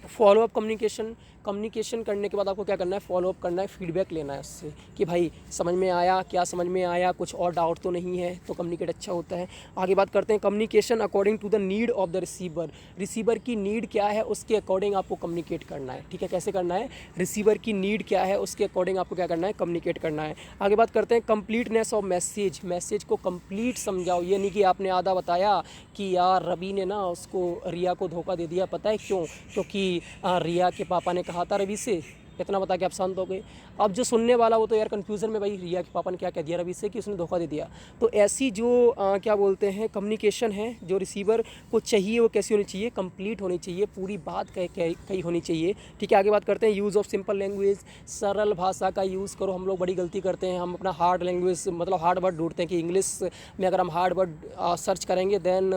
फॉलोअप कम्युनिकेशन। कम्युनिकेशन करने के बाद आपको क्या करना है, फॉलोअप करना है, फीडबैक लेना है उससे कि भाई समझ में आया, क्या समझ में आया, कुछ और डाउट तो नहीं है, तो कम्युनिकेट अच्छा होता है। आगे बात करते हैं communication according to the need of the receiver. Receiver की नीड क्या है उसके अकॉर्डिंग आपको कम्युनिकेट करना है, ठीक है। कैसे करना है, रिसीवर की नीड क्या है उसके अकॉर्डिंग आपको क्या करना है, कम्युनिकेट करना है। आगे बात करते हैं कंप्लीटनेस ऑफ मैसेज। मैसेज को कंप्लीट समझाओ, ये नहीं कि आपने आधा बताया कि यार रवि ने ना उसको रिया को धोखा दे दिया, पता है क्यों, क्योंकि रिया के पापा ने कहा था रवि से, इतना बता के आप शांत हो गए। अब जो सुनने वाला वो तो यार कन्फ्यूज़न में, भाई रिया के पापा ने क्या कह दिया रवि से कि उसने धोखा दे दिया। तो ऐसी जो क्या बोलते हैं कम्युनिकेशन है जो रिसीवर को चाहिए, वो कैसी होनी चाहिए, कंप्लीट होनी चाहिए, पूरी बात कही होनी चाहिए, ठीक है। आगे बात करते हैं यूज़ ऑफ सिंपल लैंग्वेज। सरल भाषा का यूज़ करो। हम लोग बड़ी गलती करते हैं, हम अपना हार्ड लैंग्वेज मतलब हार्ड वर्ड ढूंढते हैं कि इंग्लिश में अगर हम हार्ड वर्ड सर्च करेंगे देन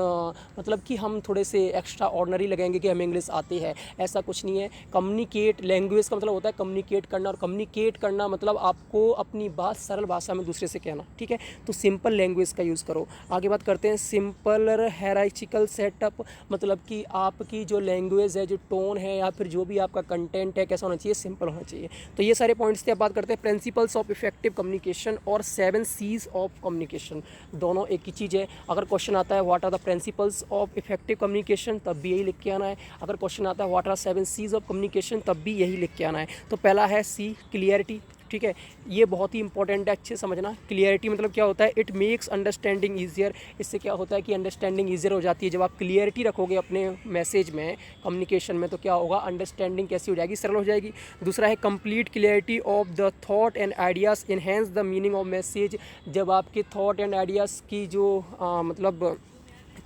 मतलब कि हम थोड़े से एक्स्ट्रा ऑर्डनरी लगेंगे कि हमें इंग्लिश आती है। ऐसा कुछ नहीं है। कम्युनिकेट, लैंग्वेज का मतलब होता है कम्युनिकेट करना, और कम्युनिकेट करना मतलब आपको अपनी बात सरल भाषा में दूसरे से कहना, ठीक है। तो सिंपल लैंग्वेज का यूज़ करो। आगे बात करते हैं सिंपल हायरार्चिकल सेटअप, मतलब कि आपकी जो लैंग्वेज है, जो टोन है, या फिर जो भी आपका कंटेंट है, कैसा होना चाहिए, सिंपल होना चाहिए। तो ये सारे पॉइंट्स थे। अब बात करते हैं प्रिंसिपल्स ऑफ इफेक्टिव कम्युनिकेशन और 7 C's ऑफ कम्युनिकेशन। दोनों एक ही चीज़ है। अगर क्वेश्चन आता है what are the principles of effective communication, तब भी यही लिख के आना है। अगर क्वेश्चन आता है what are 7 C's of communication, तब भी यही लिख के आना है। तो पहला है सी, क्लियरिटी, ठीक है, ये बहुत ही इंपॉर्टेंट है, अच्छे समझना। क्लियरिटी मतलब क्या होता है, इट मेक्स अंडरस्टैंडिंग ईजियर। इससे क्या होता है कि अंडरस्टैंडिंग ईजियर हो जाती है। जब आप क्लियरिटी रखोगे अपने मैसेज में, कम्युनिकेशन में, तो क्या होगा, अंडरस्टैंडिंग कैसी हो जाएगी, सरल हो जाएगी। दूसरा है complete clarity of the thought and ideas enhance the meaning of message. जब आपके थॉट एंड आइडियाज़ की जो मतलब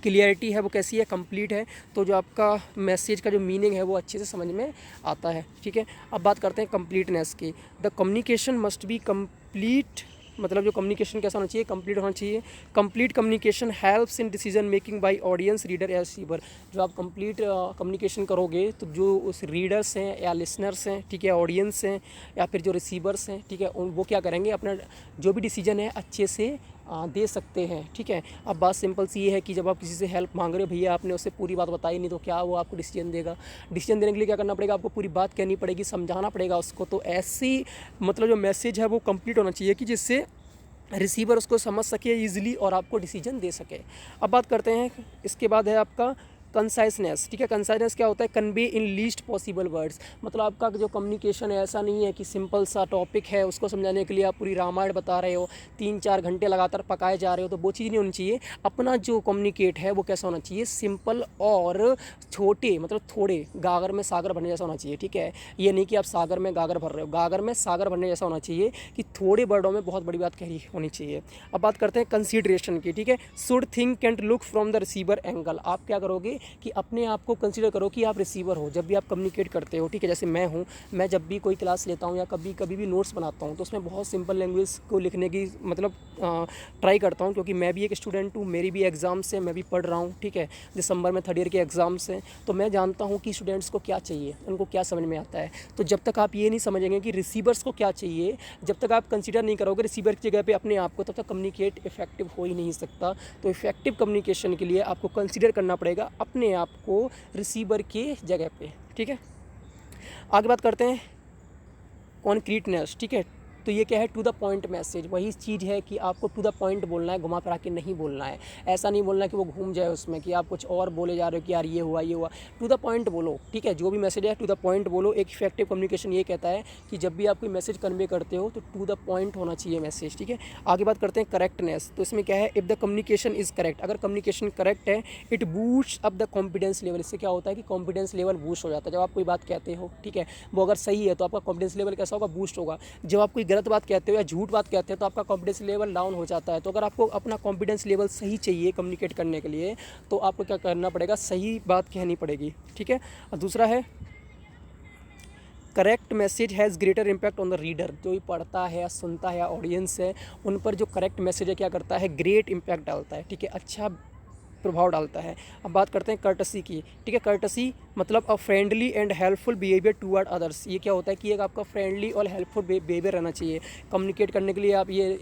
क्लियरिटी है वो कैसी है, कंप्लीट है, तो जो आपका मैसेज का जो मीनिंग है वो अच्छे से समझ में आता है, ठीक है। अब बात करते हैं कंप्लीटनेस की। The communication must be complete, मतलब जो कम्युनिकेशन कैसा होना चाहिए, कंप्लीट होना चाहिए। Complete communication helps in decision making by audience, reader या रिसीवर। जो आप कंप्लीट कम्युनिकेशन करोगे तो जो उस रीडर्स हैं या लिसनर्स हैं, ठीक है, ऑडियंस हैं या फिर जो रिसीवर्स हैं, ठीक है, वो क्या करेंगे, अपना जो भी डिसीजन है अच्छे से दे सकते हैं, ठीक है। अब बात सिंपल सी ये है कि जब आप किसी से हेल्प मांग रहे हो, भैया आपने उससे पूरी बात बताई नहीं, तो क्या वो आपको डिसीजन देगा। डिसीजन देने के लिए क्या करना पड़ेगा, आपको पूरी बात कहनी पड़ेगी, समझाना पड़ेगा उसको। तो ऐसी मतलब जो मैसेज है वो कंप्लीट होना चाहिए कि जिससे रिसीवर उसको समझ सके ईजिली और आपको डिसीजन दे सके। अब बात करते हैं, इसके बाद है आपका कंसाइसनेस, ठीक है। कंसाइसनेस क्या होता है? कन्वे इन लीस्ट पॉसिबल वर्ड्स, मतलब आपका जो कम्युनिकेशन है ऐसा नहीं है कि सिंपल सा टॉपिक है उसको समझाने के लिए आप पूरी रामायण बता रहे हो, 3-4 घंटे लगातार पकाए जा रहे हो, तो वो चीज़ नहीं होनी चाहिए। अपना जो कम्युनिकेट है वो कैसा होना चाहिए? सिंपल और छोटे, मतलब थोड़े, गागर में सागर भरने जैसा होना चाहिए, ठीक है। ये नहीं कि आप सागर में गागर भर रहे हो, गागर में सागर भरने जैसा होना चाहिए कि थोड़े वर्डों में बहुत बड़ी बात कही होनी चाहिए। अब बात करते हैं कंसीडरेशन की, ठीक है। Should think and look from the receiver angle, आप क्या करोगे कि अपने आप को कंसीडर करो कि आप रिसीवर हो जब भी आप कम्युनिकेट करते हो, ठीक है। जैसे मैं हूँ, मैं जब भी कोई क्लास लेता हूँ या कभी भी नोट्स बनाता हूँ तो उसमें बहुत सिंपल लैंग्वेज को लिखने की मतलब ट्राई करता हूँ, क्योंकि मैं भी एक स्टूडेंट हूँ, मेरी भी एग्ज़ाम्स हैं, मैं भी पढ़ रहा हूँ, ठीक है। दिसंबर में 3rd ईयर के एग्ज़ाम्स हैं, तो मैं जानता हूँ कि स्टूडेंट्स को क्या चाहिए, उनको क्या समझ में आता है। तो जब तक आप ये नहीं समझेंगे कि रिसीवर्स को क्या चाहिए, जब तक आप कंसीडर नहीं करोगे रिसीवर की जगह पे अपने आप को, तब तक कम्युनिकेट इफेक्टिव हो ही नहीं सकता। तो इफेक्टिव कम्युनिकेशन के लिए आपको कंसीडर करना पड़ेगा अपने आप को रिसीवर के जगह पे, ठीक है। आगे बात करते हैं कॉन्क्रीटनेस, ठीक है। तो ये क्या है? टू द पॉइंट मैसेज, वही चीज़ है कि आपको टू द पॉइंट बोलना है, घुमा फिरा के नहीं बोलना है। ऐसा नहीं बोलना कि वो घूम जाए उसमें, कि आप कुछ और बोले जा रहे हो कि यार ये हुआ ये हुआ। टू द पॉइंट बोलो, ठीक है। जो भी मैसेज है टू द पॉइंट बोलो। एक इफेक्टिव कम्युनिकेशन ये कहता है कि जब भी आप कोई मैसेज कन्वे करते हो तो टू द पॉइंट होना चाहिए मैसेज, ठीक है। आगे बात करते हैं करेक्टनेस, तो इसमें क्या है? If the communication is correct, अगर कम्युनिकेशन करेक्ट है, it boost up the confidence level. इससे क्या होता है कि कॉन्फिडेंस लेवल बूस्ट हो जाता है। जब आप कोई बात कहते हो, ठीक है, वो अगर सही है तो आपका कॉन्फिडेंस लेवल कैसा होगा? बूस्ट होगा। जब आप कोई गलत बात कहते हो या झूठ बात कहते हैं तो आपका कॉन्फिडेंस लेवल डाउन हो जाता है। तो अगर आपको अपना कॉन्फिडेंस लेवल सही चाहिए कम्युनिकेट करने के लिए, तो आपको क्या करना पड़ेगा? सही बात कहनी पड़ेगी, ठीक है। और दूसरा है correct message has greater impact on the reader, जो भी पढ़ता है या सुनता है या ऑडियंस है उन पर जो करेक्ट मैसेज है क्या करता है? ग्रेट इम्पैक्ट डालता है, ठीक है, अच्छा प्रभाव डालता है। अब बात करते हैं कर्टसी की, ठीक है। कर्टसी मतलब a friendly and helpful behaviour toward others. ये क्या होता है कि एक आपका फ्रेंडली और हेल्पफुल बिहेवियर रहना चाहिए कम्युनिकेट करने के लिए। आप ये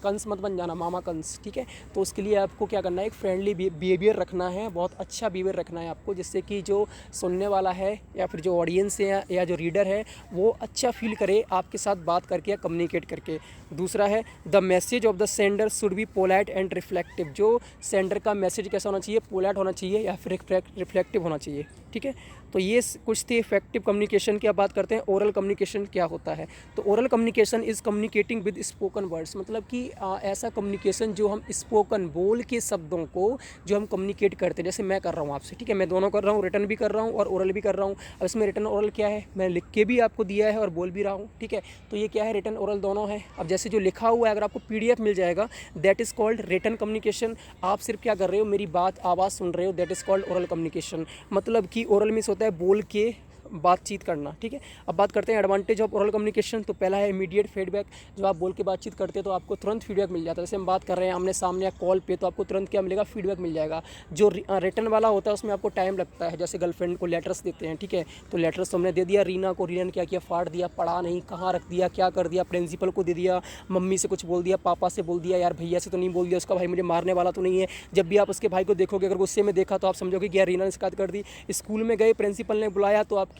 कंस मत बन जाना, मामा कंस, ठीक है। तो उसके लिए आपको क्या करना है? एक फ्रेंडली बिहेवियर रखना है, बहुत अच्छा बिहेवियर रखना है आपको, जिससे कि जो सुनने वाला है या फिर जो ऑडियंस है या जो रीडर है वो अच्छा फील करे आपके साथ बात करके या कम्युनिकेट करके। दूसरा है the message of the sender should be polite and reflective, जो सेंडर का मैसेज कैसा होना चाहिए? पोलाइट होना चाहिए या फिर रिफ्लेक्टिव होना चाहिए, ठीक है। तो ये कुछ थी इफेक्टिव कम्युनिकेशन की। अब बात करते हैं ओरल कम्युनिकेशन क्या होता है। तो oral communication is communicating with spoken words, मतलब कि ऐसा कम्युनिकेशन जो हम स्पोकन बोल के शब्दों को जो हम कम्युनिकेट करते हैं, जैसे मैं कर रहा हूँ आपसे, ठीक है, मैं दोनों कर रहा हूँ, रिटर्न भी कर रहा हूँ और ओरल भी कर रहा हूँ। अब इसमें रिटर्न ओरल क्या है? मैं लिख के भी आपको दिया है और बोल भी रहा हूँ, ठीक है। तो ये क्या है? रिटर्न ओरल दोनों है। अब जैसे जो लिखा हुआ है अगर आपको PDF मिल जाएगा, that is called return communication. आप सिर्फ क्या कर रहे हो? मेरी बात आवाज़ सुन रहे हो, that is called oral communication. मतलब कि ओरल मीन्स होता है बोल के बातचीत करना, ठीक है। अब बात करते हैं एडवांटेज ऑफ ओरल कम्युनिकेशन। तो पहला है इमीडिएट फीडबैक, जब आप बोल के बातचीत करते हैं तो आपको तुरंत फीडबैक मिल जाता है। जैसे हम बात कर रहे हैं आमने सामने या कॉल पे, तो आपको तुरंत क्या मिलेगा? फीडबैक मिल जाएगा। जो रिटर्न वाला होता है उसमें आपको टाइम लगता है। जैसे गर्लफ्रेंड को लेटर्स देते हैं, ठीक है, तो लेटर्स तो हमने दे दिया रीना को, रीना ने क्या किया? फाड़ दिया, पढ़ा नहीं, कहाँ रख दिया, क्या कर दिया, प्रिंसिपल को दे दिया, मम्मी से कुछ बोल दिया, पापा से बोल दिया, यार भैया से तो नहीं बोल दिया, उसका भाई मुझे मारने वाला तो नहीं है। जब भी आप उसके भाई को देखोगे, अगर गुस्से में देखा तो आप समझोगे कि यार रीना ने शिकायत कर दी। स्कूल में गए, प्रिंसिपल ने बुलाया तो आपकी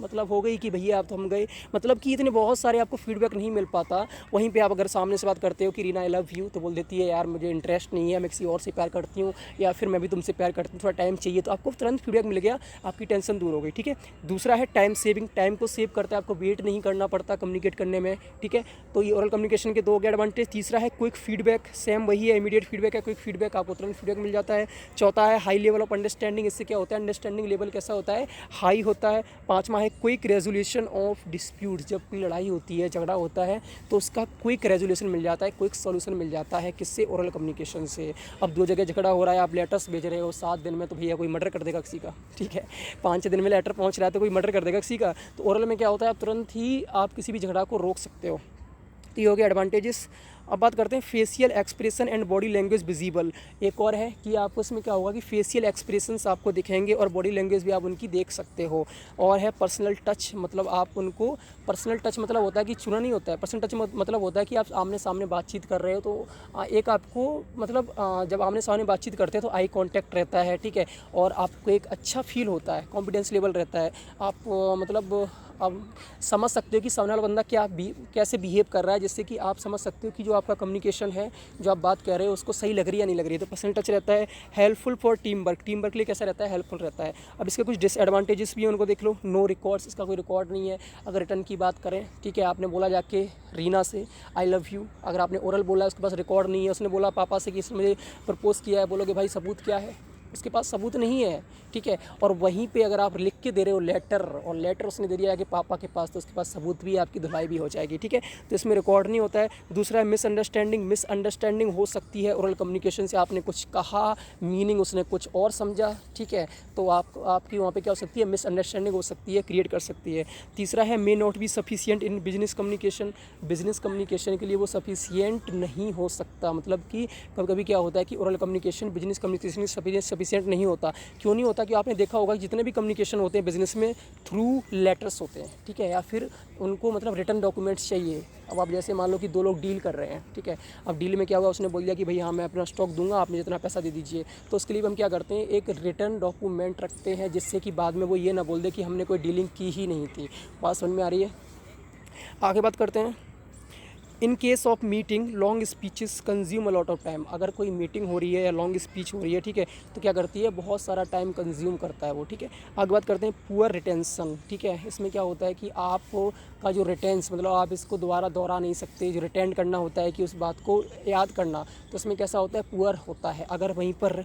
मतलब हो गई कि भैया आप तो हम गए। मतलब कि इतने बहुत सारे आपको फीडबैक नहीं मिल पाता। वहीं पे आप अगर सामने से बात करते हो कि रीना आई लव यू, तो बोल देती है यार मुझे इंटरेस्ट नहीं है, मैं किसी और से प्यार करती हूँ, या फिर मैं भी तुमसे प्यार करती हूँ, थोड़ा टाइम चाहिए, तो आपको तुरंत फीडबैक मिल गया, आपकी टेंशन दूर हो गई, ठीक है। दूसरा है टाइम सेविंग, टाइम को सेव करता है, आपको वेट नहीं करना पड़ता कम्युनिकेट करने में, ठीक है। तो ये ओरल कम्युनिकेशन के 2 एडवांटेज। तीसरा है क्विक फीडबैक, सेम वही है, इमीडिएट फीडबैक है, क्विक फीडबैक, आपको तुरंत फीडबैक मिल जाता है। चौथा है हाई लेवल ऑफ अंडरस्टैंडिंग, इससे क्या होता है? अंडरस्टैंडिंग लेवल कैसा होता है? हाई होता है। पाँचवा है क्विक रेजोल्यूशन ऑफ डिस्प्यूट, जब कोई लड़ाई होती है, झगड़ा होता है, तो उसका क्विक रेजोल्यूशन मिल जाता है, क्विक सॉल्यूशन मिल जाता है, किससे? ओरल कम्युनिकेशन से। अब 2 जगह झगड़ा हो रहा है, आप लेटर्स भेज रहे हो 7 दिन में, तो भैया कोई मर्डर कर देगा किसी का, ठीक है। 5 दिन में लेटर पहुंच रहा है तो कोई मर्डर कर देगा किसी का। तो ओरल में क्या होता है? आप तुरंत ही आप किसी भी झगड़ा को रोक सकते हो। तो ये हो गया एडवांटेजेस। अब बात करते हैं facial expression and body language visible. एक और है कि आपको इसमें क्या होगा कि फेशियल एक्सप्रेशंस आपको दिखेंगे और बॉडी लैंग्वेज भी आप उनकी देख सकते हो। और है पर्सनल टच, मतलब आप उनको, पर्सनल टच मतलब होता है कि छूना नहीं होता है, पर्सनल टच मतलब होता है कि आप आमने सामने बातचीत कर रहे हो तो एक आपको मतलब जब आमने सामने बातचीत करते हैं तो आई कॉन्टैक्ट रहता है, ठीक है, और आपको एक अच्छा फील होता है, कॉन्फिडेंस लेवल रहता है। आप मतलब आप समझ सकते हो कि सामने वाला बंदा कैसे बिहेव कर रहा है, जिससे कि आप समझ सकते हो कि जो आपका कम्युनिकेशन है, जो आप बात कह रहे हो उसको सही लग रही है या नहीं लग रही है। तो पर्सनल टच रहता है हेल्पफुल फॉर टीम वर्क के लिए कैसा रहता है, हेल्पफुल रहता है। अब इसके कुछ डिसएडवांटेजेस भी हैं, उनको देख लो। नो रिकॉर्ड्स, इसका कोई रिकॉर्ड नहीं है। अगर रिटर्न की बात करें, ठीक है, आपने बोला जाके रीना से आई लव यू, अगर आपने ओरल बोला उसके पास रिकॉर्ड नहीं है, उसने बोला पापा से कि इसने मुझे प्रपोज किया है, बोलोगे भाई सबूत क्या है, उसके पास सबूत नहीं है, ठीक है। और वहीं पे अगर आप लिख के दे रहे हो लेटर, और लेटर उसने दे दिया है कि पापा के पास, तो उसके पास सबूत भी है, आपकी धुलाई भी हो जाएगी, ठीक है। तो इसमें रिकॉर्ड नहीं होता है। दूसरा है मिसअंडरस्टैंडिंग हो सकती है ओरल कम्युनिकेशन से। आपने कुछ कहा, मीनिंग उसने कुछ और समझा, ठीक है, तो आपकी वहाँ पे क्या हो सकती है, मिसअंडरस्टैंडिंग हो सकती है, क्रिएट कर सकती है। तीसरा है may not be sufficient in business communication के लिए वो सफिशिएंट नहीं हो सकता। मतलब कि कभी कभी क्या होता है कि oral communication business communication sufficient नहीं होता। क्यों नहीं होता कि आपने देखा होगा कि जितने भी कम्युनिकेशन होते हैं बिजनेस में थ्रू लेटर्स होते हैं, ठीक है, या फिर उनको मतलब रिटन डॉक्यूमेंट्स चाहिए। अब आप जैसे मान लो कि दो लोग डील कर रहे हैं, ठीक है, अब डील में क्या हुआ, उसने बोल दिया कि भाई हाँ मैं अपना स्टॉक दूंगा, आप मुझे इतना पैसा दे दीजिए। तो उसके लिए हम क्या करते हैं, एक रिटन डॉक्यूमेंट रखते हैं, जिससे कि बाद में वो ये ना बोल दे कि हमने कोई डीलिंग की ही नहीं थी। बात समझ में आ रही है? आगे बात करते हैं। In case of meeting long speeches consume a lot of time. अगर कोई मीटिंग हो रही है या लॉन्ग स्पीच हो रही है, ठीक है, तो क्या करती है, बहुत सारा टाइम कंज्यूम करता है वो, ठीक है। आगे बात करते हैं पुअर रिटेंशन, ठीक है। इसमें क्या होता है कि आप का जो रिटेंस, मतलब आप इसको दोबारा दोहरा नहीं सकते, जो रिटेंड करना होता है कि उस बात को याद करना, तो उसमें कैसा होता है, पुअर होता है। अगर वहीं पर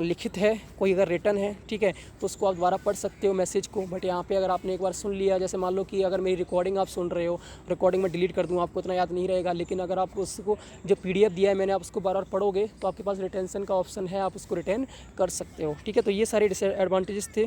लिखित है, कोई अगर रिटन है, ठीक है, तो उसको आप दोबारा पढ़ सकते हो मैसेज को। बट यहाँ पे अगर आपने एक बार सुन लिया, जैसे मान लो कि अगर मेरी रिकॉर्डिंग आप सुन रहे हो, रिकॉर्डिंग में डिलीट कर दूँ, आपको इतना याद नहीं रहेगा, लेकिन अगर आप उसको जो PDF दिया है मैंने, आप उसको बार बार पढ़ोगे तो आपके पास रिटेंशन का ऑप्शन है, आप उसको रिटेन कर सकते हो, ठीक है। तो ये सारे डिसएडवांटेजेस थे।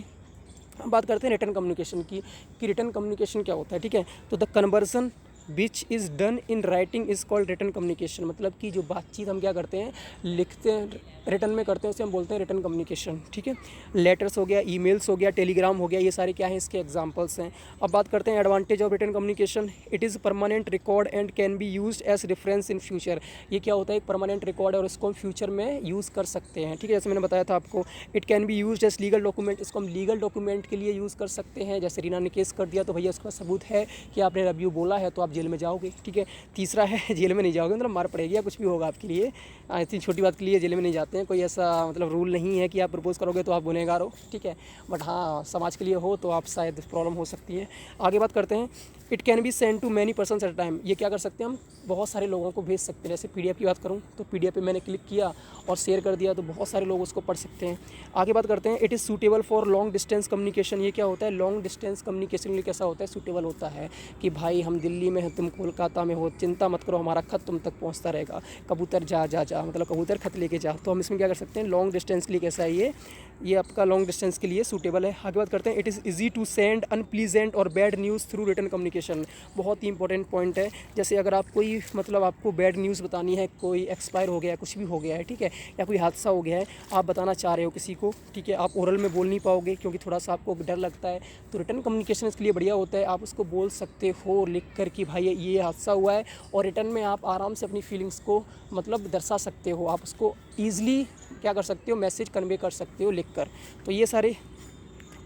अब बात करते हैं रिटन कम्युनिकेशन की, कि रिटन कम्युनिकेशन क्या होता है, ठीक है। तो the conversion which is done in writing is called written communication. मतलब कि जो बातचीत हम क्या करते हैं, लिखते हैं, रिटन में करते हैं, उसे हम बोलते हैं रिटन कम्युनिकेशन, ठीक है। लेटर्स हो गया, ईमेल्स हो गया, टेलीग्राम हो गया, ये सारे क्या हैं, इसके एग्जांपल्स हैं। अब बात करते हैं advantage of written communication. It is permanent record and can be used as reference in future. ये क्या होता है, एक परमानेंट रिकॉर्ड है और इसको हम फ्यूचर में यूज़ कर सकते हैं, ठीक है, जैसे मैंने बताया था आपको। It can be used as legal document, इसको हम लीगल डॉक्यूमेंट के लिए यूज़ कर सकते हैं। जैसे रीना ने केस कर दिया तो भैया उसका सबूत है कि आपने लव यू बोला है, तो आप जेल में जाओगे, ठीक है। तीसरा है जेल में नहीं जाओगे, मतलब मार पड़ेगी या कुछ भी होगा आपके लिए, इतनी छोटी बात के लिए जेल में नहीं जाते हैं। कोई ऐसा मतलब रूल नहीं है कि आप प्रपोज करोगे तो आप गुनहगार हो, ठीक है, बट हाँ समाज के लिए हो तो आप शायद प्रॉब्लम हो सकती है। आगे बात करते हैं। It can be send to many persons at time. ये क्या कर सकते हैं, हम बहुत सारे लोगों को भेज सकते हैं। जैसे PDF की बात करूँ तो PDF पे मैंने क्लिक किया और शेयर कर दिया, तो बहुत सारे लोग उसको पढ़ सकते हैं। आगे बात करते हैं। It is suitable for long distance communication. ये क्या होता है, लॉन्ग डिस्टेंस कम्युनिकेशन के लिए कैसा होता है, सूटेबल होता है कि भाई हम दिल्ली में हैं, तुम कोलकाता में हो, चिंता मत करो, हमारा खत तुम तक पहुँचता रहेगा। कबूतर जा जा जा, मतलब कबूतर खत लेके जा। तो हम इसमें क्या कर सकते हैं, लॉन्ग डिस्टेंस के लिए कैसा है ये आपका लॉन्ग डिस्टेंस के लिए सूटेबल है। आगे बात करते हैं। It is easy to send unpleasant और bad news through written communication. बहुत ही इंपॉर्टेंट पॉइंट है। जैसे अगर आप कोई मतलब आपको बैड न्यूज़ बतानी है, कोई एक्सपायर हो गया है, कुछ भी हो गया है, ठीक है, या कोई हादसा हो गया है, आप बताना चाह रहे हो किसी को, ठीक है, आप ओरल में बोल नहीं पाओगे क्योंकि थोड़ा सा आपको डर लगता है, तो रिटन कम्युनिकेशन इसके लिए बढ़िया होता है। आप उसको बोल सकते हो लिख कर कि भाई ये हादसा हुआ है, और रिटन में आप आराम से अपनी फीलिंग्स को मतलब दर्शा सकते हो, आप उसको ईजिली क्या कर सकते हो, मैसेज कन्वे कर सकते हो लिख कर। तो ये सारे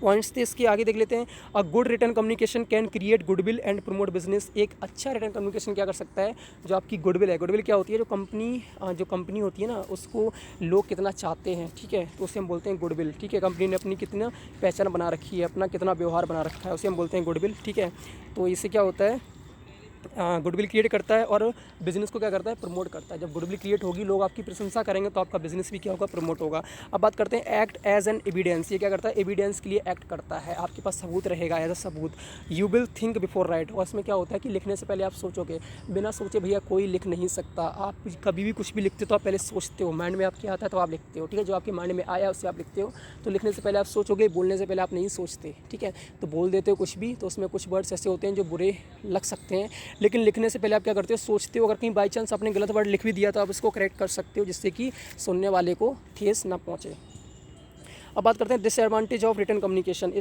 पॉइंट्स थे। इसके आगे देख लेते हैं। A good written communication can create goodwill and promote business. एक अच्छा रिटन कम्युनिकेशन क्या कर सकता है, जो आपकी गुडविल है, गुडविल क्या होती है, जो कंपनी होती है ना, उसको लोग कितना चाहते हैं, ठीक है, तो उसे हम बोलते हैं गुडविल, ठीक है। कंपनी ने अपनी कितना पहचान बना रखी है, अपना कितना व्यवहार बना रखा है, उसे हम बोलते हैं गुडविल, ठीक है। तो इससे क्या होता है, गुडविल क्रिएट करता है और बिज़नेस को क्या करता है, प्रमोट करता है। जब गुडविल क्रिएट होगी, लोग आपकी प्रशंसा करेंगे, तो आपका बिज़नेस भी क्या होगा, प्रमोट होगा। अब बात करते हैं एक्ट एज एन एविडेंस। ये क्या करता है, एविडेंस के लिए एक्ट करता है, आपके पास सबूत रहेगा एज अ सबूत। You will think before right. और इसमें क्या होता है कि लिखने से पहले आप सोचोगे, बिना सोचे भैया कोई लिख नहीं सकता। आप कभी भी कुछ भी लिखते हो तो आप पहले सोचते हो, माइंड में आपके आता है तो आप लिखते हो, ठीक है, जो आपके माइंड में आया उससे आप लिखते हो। तो लिखने से पहले आप सोचोगे, बोलने से पहले आप नहीं सोचते, ठीक है, तो बोल देते हो कुछ भी, तो उसमें कुछ वर्ड्स ऐसे होते हैं जो बुरे लग सकते हैं, लेकिन लिखने से पहले आप क्या करते हो, सोचते हो। अगर कहीं बाई चांस आपने गलत वर्ड लिख भी दिया तो आप इसको करेक्ट कर सकते हो, जिससे कि सुनने वाले को ठेस ना पहुंचे। अब बात करते हैं डिसएडवांटेज ऑफ रिटन कम्युनिकेशन।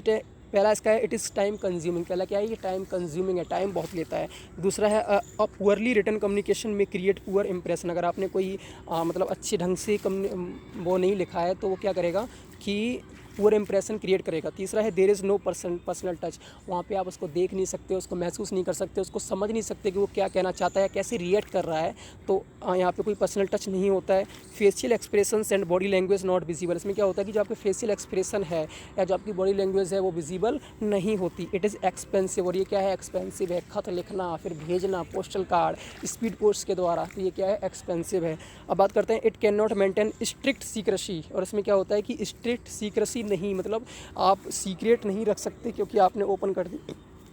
पहला इसका है, इट इज़ टाइम कंज्यूमिंग। पहला क्या है, ये टाइम कंज्यूमिंग है, टाइम बहुत लेता है। दूसरा है अ पुअरली रिटन कम्युनिकेशन में क्रिएट पुअर इंप्रेशन। अगर आपने कोई मतलब अच्छे ढंग से वो नहीं लिखा है, तो वो क्या करेगा कि पूरा इंप्रेशन क्रिएट करेगा। तीसरा है there is no personal touch, वहाँ पे आप उसको देख नहीं सकते, उसको महसूस नहीं कर सकते, उसको समझ नहीं सकते कि वो क्या कहना चाहता है, कैसे रिएक्ट कर रहा है। तो यहाँ पे कोई पर्सनल टच नहीं होता है। Facial expressions and body language not visible, इसमें क्या होता है कि जो आपके फेशियल एक्सप्रेशन है या जो आपकी बॉडी लैंग्वेज है वो विजिबल नहीं होती। इट इज़ एक्सपेंसिव, और ये क्या है, एक्सपेंसिव है। खत लिखना, फिर भेजना, पोस्टल कार्ड, स्पीड पोस्ट के द्वारा, तो ये क्या है, एक्सपेंसिव है। अब बात करते हैं it can not maintain strict secrecy, और इसमें क्या होता है कि स्ट्रिक्ट सीक्रेसी नहीं, मतलब आप सीक्रेट नहीं रख सकते क्योंकि आपने ओपन कर दी,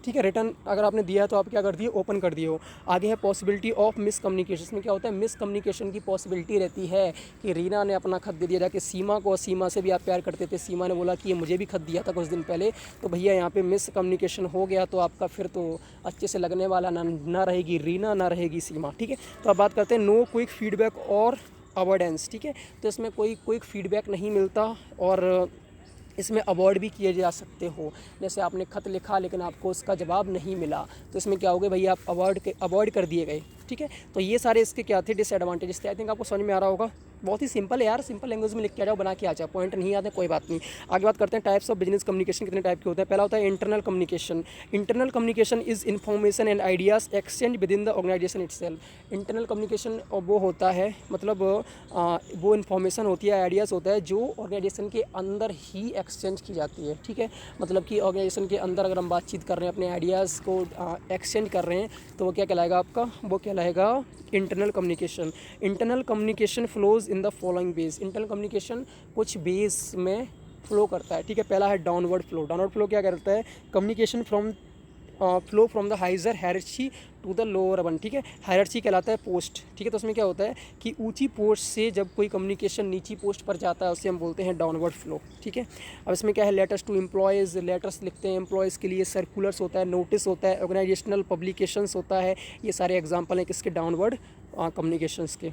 ठीक है, रिटर्न अगर आपने दिया है तो आप क्या कर दिए, ओपन कर दिए हो। आगे है पॉसिबिलिटी ऑफ मिसकम्युनिकेशन, में क्या होता है, मिसकम्युनिकेशन की पॉसिबिलिटी रहती है कि रीना ने अपना खत दे दिया जाके सीमा को, और सीमा से भी आप प्यार करते थे, सीमा ने बोला कि ये मुझे भी खत दिया था कुछ दिन पहले, तो भैया यहाँ पे मिसकम्युनिकेशन हो गया, तो आपका फिर तो अच्छे से लगने वाला ना रहेगी रीना, ना रहेगी सीमा, ठीक है। तो अब बात करते हैं नो क्विक फीडबैक और अवॉइडेंस, ठीक है। तो इसमें कोई क्विक फीडबैक नहीं मिलता और इसमें अवॉइड भी किए जा सकते हो। जैसे आपने खत लिखा लेकिन आपको उसका जवाब नहीं मिला, तो इसमें क्या हो गया भैया, आप अवॉइड कर दिए गए, ठीक है। तो ये सारे इसके क्या थे, डिसएडवांटेजेस थे। आई थिंक आपको समझ में आ रहा होगा। बहुत ही सिंपल है यार, सिंपल लैंग्वेज में लिख के आ जाओ, बना के आ जाओ, पॉइंट नहीं आते कोई बात नहीं। आगे बात करते हैं टाइप्स ऑफ बिजनेस कम्युनिकेशन कितने टाइप के होते हैं। पहला होता है internal communication. Internal communication is information and ideas exchange within the organization itself. Internal communication वो होता है, मतलब वो इन्फॉर्मेशन होती है, आइडियाज़ होता है जो ऑर्गेनाइजेशन के अंदर ही एक्सचेंज की जाती है, ठीक है। मतलब कि ऑर्गेनाइजेशन के अंदर अगर हम बातचीत कर रहे हैं, अपने आइडियाज़ को एक्सचेंज कर रहे हैं, तो वो क्या कहलाएगा आपका, वो कहलाएगा internal communication. Internal communication flows in the following base. Internal communication कुछ बेस में फ्लो करता है, ठीक है। पहला है डाउनवर्ड फ्लो। डाउनवर्ड फ्लो क्या करता है, communication flow from the higher hierarchy to the lower one, ठीक है। हायरार्ची कहलाता है पोस्ट, ठीक है। तो उसमें क्या होता है कि ऊंची पोस्ट से जब कोई कम्युनिकेशन नीची पोस्ट पर जाता है उसे हम बोलते हैं डाउनवर्ड फ्लो, ठीक है। अब इसमें क्या है, लेटर्स टू एम्प्लॉयज़, लेटर्स लिखते हैं एम्प्लॉयज़ के लिए, सर्कुलर्स होता है, नोटिस होता है, ऑर्गेनाइजेशनल पब्लिकेशंस होता है। ये सारे एग्जाम्पल हैं किसके, डाउनवर्ड कम्युनिकेशंस के।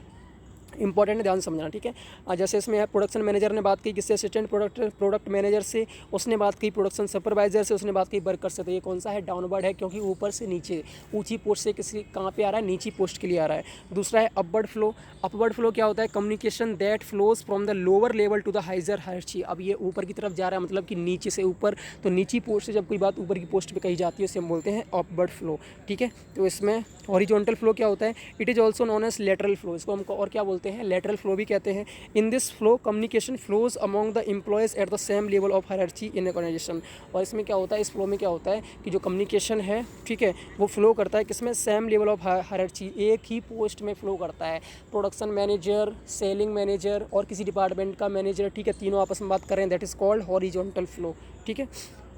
इंपॉर्टेंट है, ध्यान समझना, ठीक है। जैसे इसमें है प्रोडक्शन मैनेजर ने बात की किससे, असिस्टेंट प्रोडक्ट मैनेजर से, उसने बात की प्रोडक्शन सुपरवाइजर से, उसने बात की वर्कर से। तो ये कौन सा है, डाउनवर्ड है, क्योंकि ऊपर से नीचे, ऊंची पोस्ट से किसी कहाँ पे आ रहा है, नीची पोस्ट के लिए आ रहा है। दूसरा है अपवर्ड फ्लो। अपवर्ड फ्लो क्या होता है, communication that flows from the lower level to the higher hierarchy. अब ये ऊपर की तरफ जा रहा है, मतलब कि नीचे से ऊपर, तो नीची पोस्ट से जब कोई बात ऊपर की पोस्ट पे कही जाती है उसे हम बोलते हैं अपवर्ड फ्लो, ठीक है। तो इसमें हॉरिजॉन्टल फ्लो क्या होता है, it is also known as lateral flow, इसको हम और क्या बोलते हैं, लेटरल फ्लो भी कहते हैं। In this flow communication flows among the employees at the same level of hierarchy in organization. और इसमें क्या होता है, इस फ्लो में क्या होता है कि जो कम्युनिकेशन है, ठीक है, वो फ्लो करता है किसमें, सेम लेवल ऑफ हायरार्ची, एक ही पोस्ट में फ्लो करता है। प्रोडक्शन मैनेजर, सेलिंग मैनेजर और किसी डिपार्टमेंट का मैनेजर, ठीक है, तीनों आपस में बात कर रहे हैं, that is called horizontal flow, ठीक है।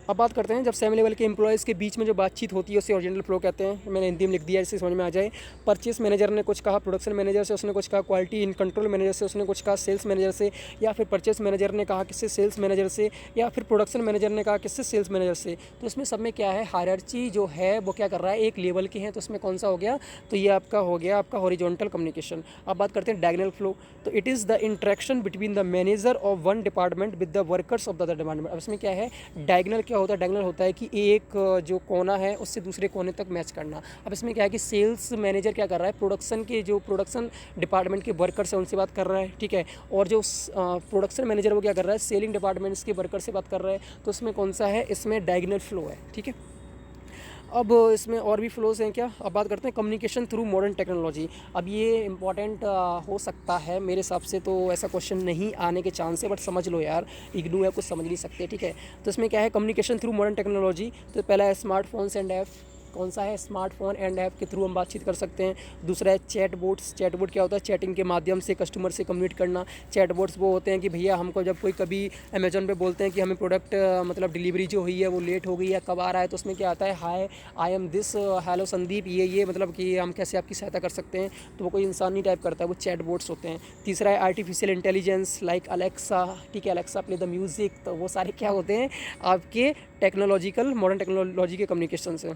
अब बात करते हैं जब सेम लेवल के एम्प्लॉयज़ के बीच में जो बातचीत होती है उसे ओरिजिनल फ्लो कहते हैं। मैंने हिंदी में लिख दिया जिससे समझ में आ जाए। परचेस मैनेजर ने कुछ कहा प्रोडक्शन मैनेजर से, उसने कुछ कहा क्वालिटी इन कंट्रोल मैनेजर से, उसने कुछ कहा सेल्स मैनेजर से, या फिर परचेस मैनेजर ने कहा किससे, सेल्स मैनेजर से, या फिर प्रोडक्शन मैनेजर ने कहा किससे, सेल्स मैनेजर से। तो इसमें सब में क्या है, हायरार्ची जो है वो क्या कर रहा है, एक लेवल के हैं, तो इसमें कौन सा हो गया, तो ये आपका हो गया आपका हॉरिजॉन्टल कम्युनिकेशन। अब बात करते हैं डायगोनल फ्लो। तो it is the interaction between the manager of one department with the workers of the other department. अब इसमें क्या है, डायगोनल क्या होता है, डायगोनल होता है कि एक जो कोना है उससे दूसरे कोने तक मैच करना। अब इसमें क्या है कि सेल्स मैनेजर क्या कर रहा है, प्रोडक्शन के जो प्रोडक्शन डिपार्टमेंट के वर्कर्स हैं उनसे बात कर रहा है, ठीक है। और जो प्रोडक्शन मैनेजर वो क्या कर रहा है, सेलिंग डिपार्टमेंट्स के वर्कर से बात कर रहा है। तो इसमें कौन सा है, इसमें डायगोनल फ्लो है, ठीक है। अब इसमें और भी फ्लोज हैं क्या। अब बात करते हैं कम्युनिकेशन थ्रू मॉडर्न टेक्नोलॉजी। अब ये इंपॉर्टेंट हो सकता है, मेरे हिसाब से तो ऐसा क्वेश्चन नहीं आने के चांस है, बट समझ लो यार, इग्नू है, कुछ समझ नहीं सकते, ठीक है। तो इसमें क्या है, कम्युनिकेशन थ्रू मॉडर्न टेक्नोलॉजी। तो पहला है स्मार्टफोन्स एंड ऐप, कौन सा है, स्मार्टफोन एंड ऐप के थ्रू हम बातचीत कर सकते हैं। दूसरा है चैट बोट्स। चैट बोट क्या होता है, चैटिंग के माध्यम से कस्टमर से कम्युनिकेट करना। चैट बोट्स वो होते हैं कि भैया हमको जब कोई कभी अमेजोन पे बोलते हैं कि हमें प्रोडक्ट मतलब डिलीवरी जो हुई है वो लेट हो गई है, कब आ रहा है, तो उसमें क्या आता है, hi I am this, hello Sandeep, ये मतलब कि हम कैसे आपकी सहायता कर सकते हैं। तो वो कोई इंसान नहीं टाइप करता है, वो चैट बोट्स होते हैं। तीसरा है आर्टिफिशियल इंटेलिजेंस लाइक अलेक्सा, ठीक है, अलेक्सा प्ले द म्यूज़िक। तो वो सारे क्या होते हैं, आपके टेक्नोलॉजिकल मॉडर्न टेक्नोलॉजी के कम्युनिकेशन से।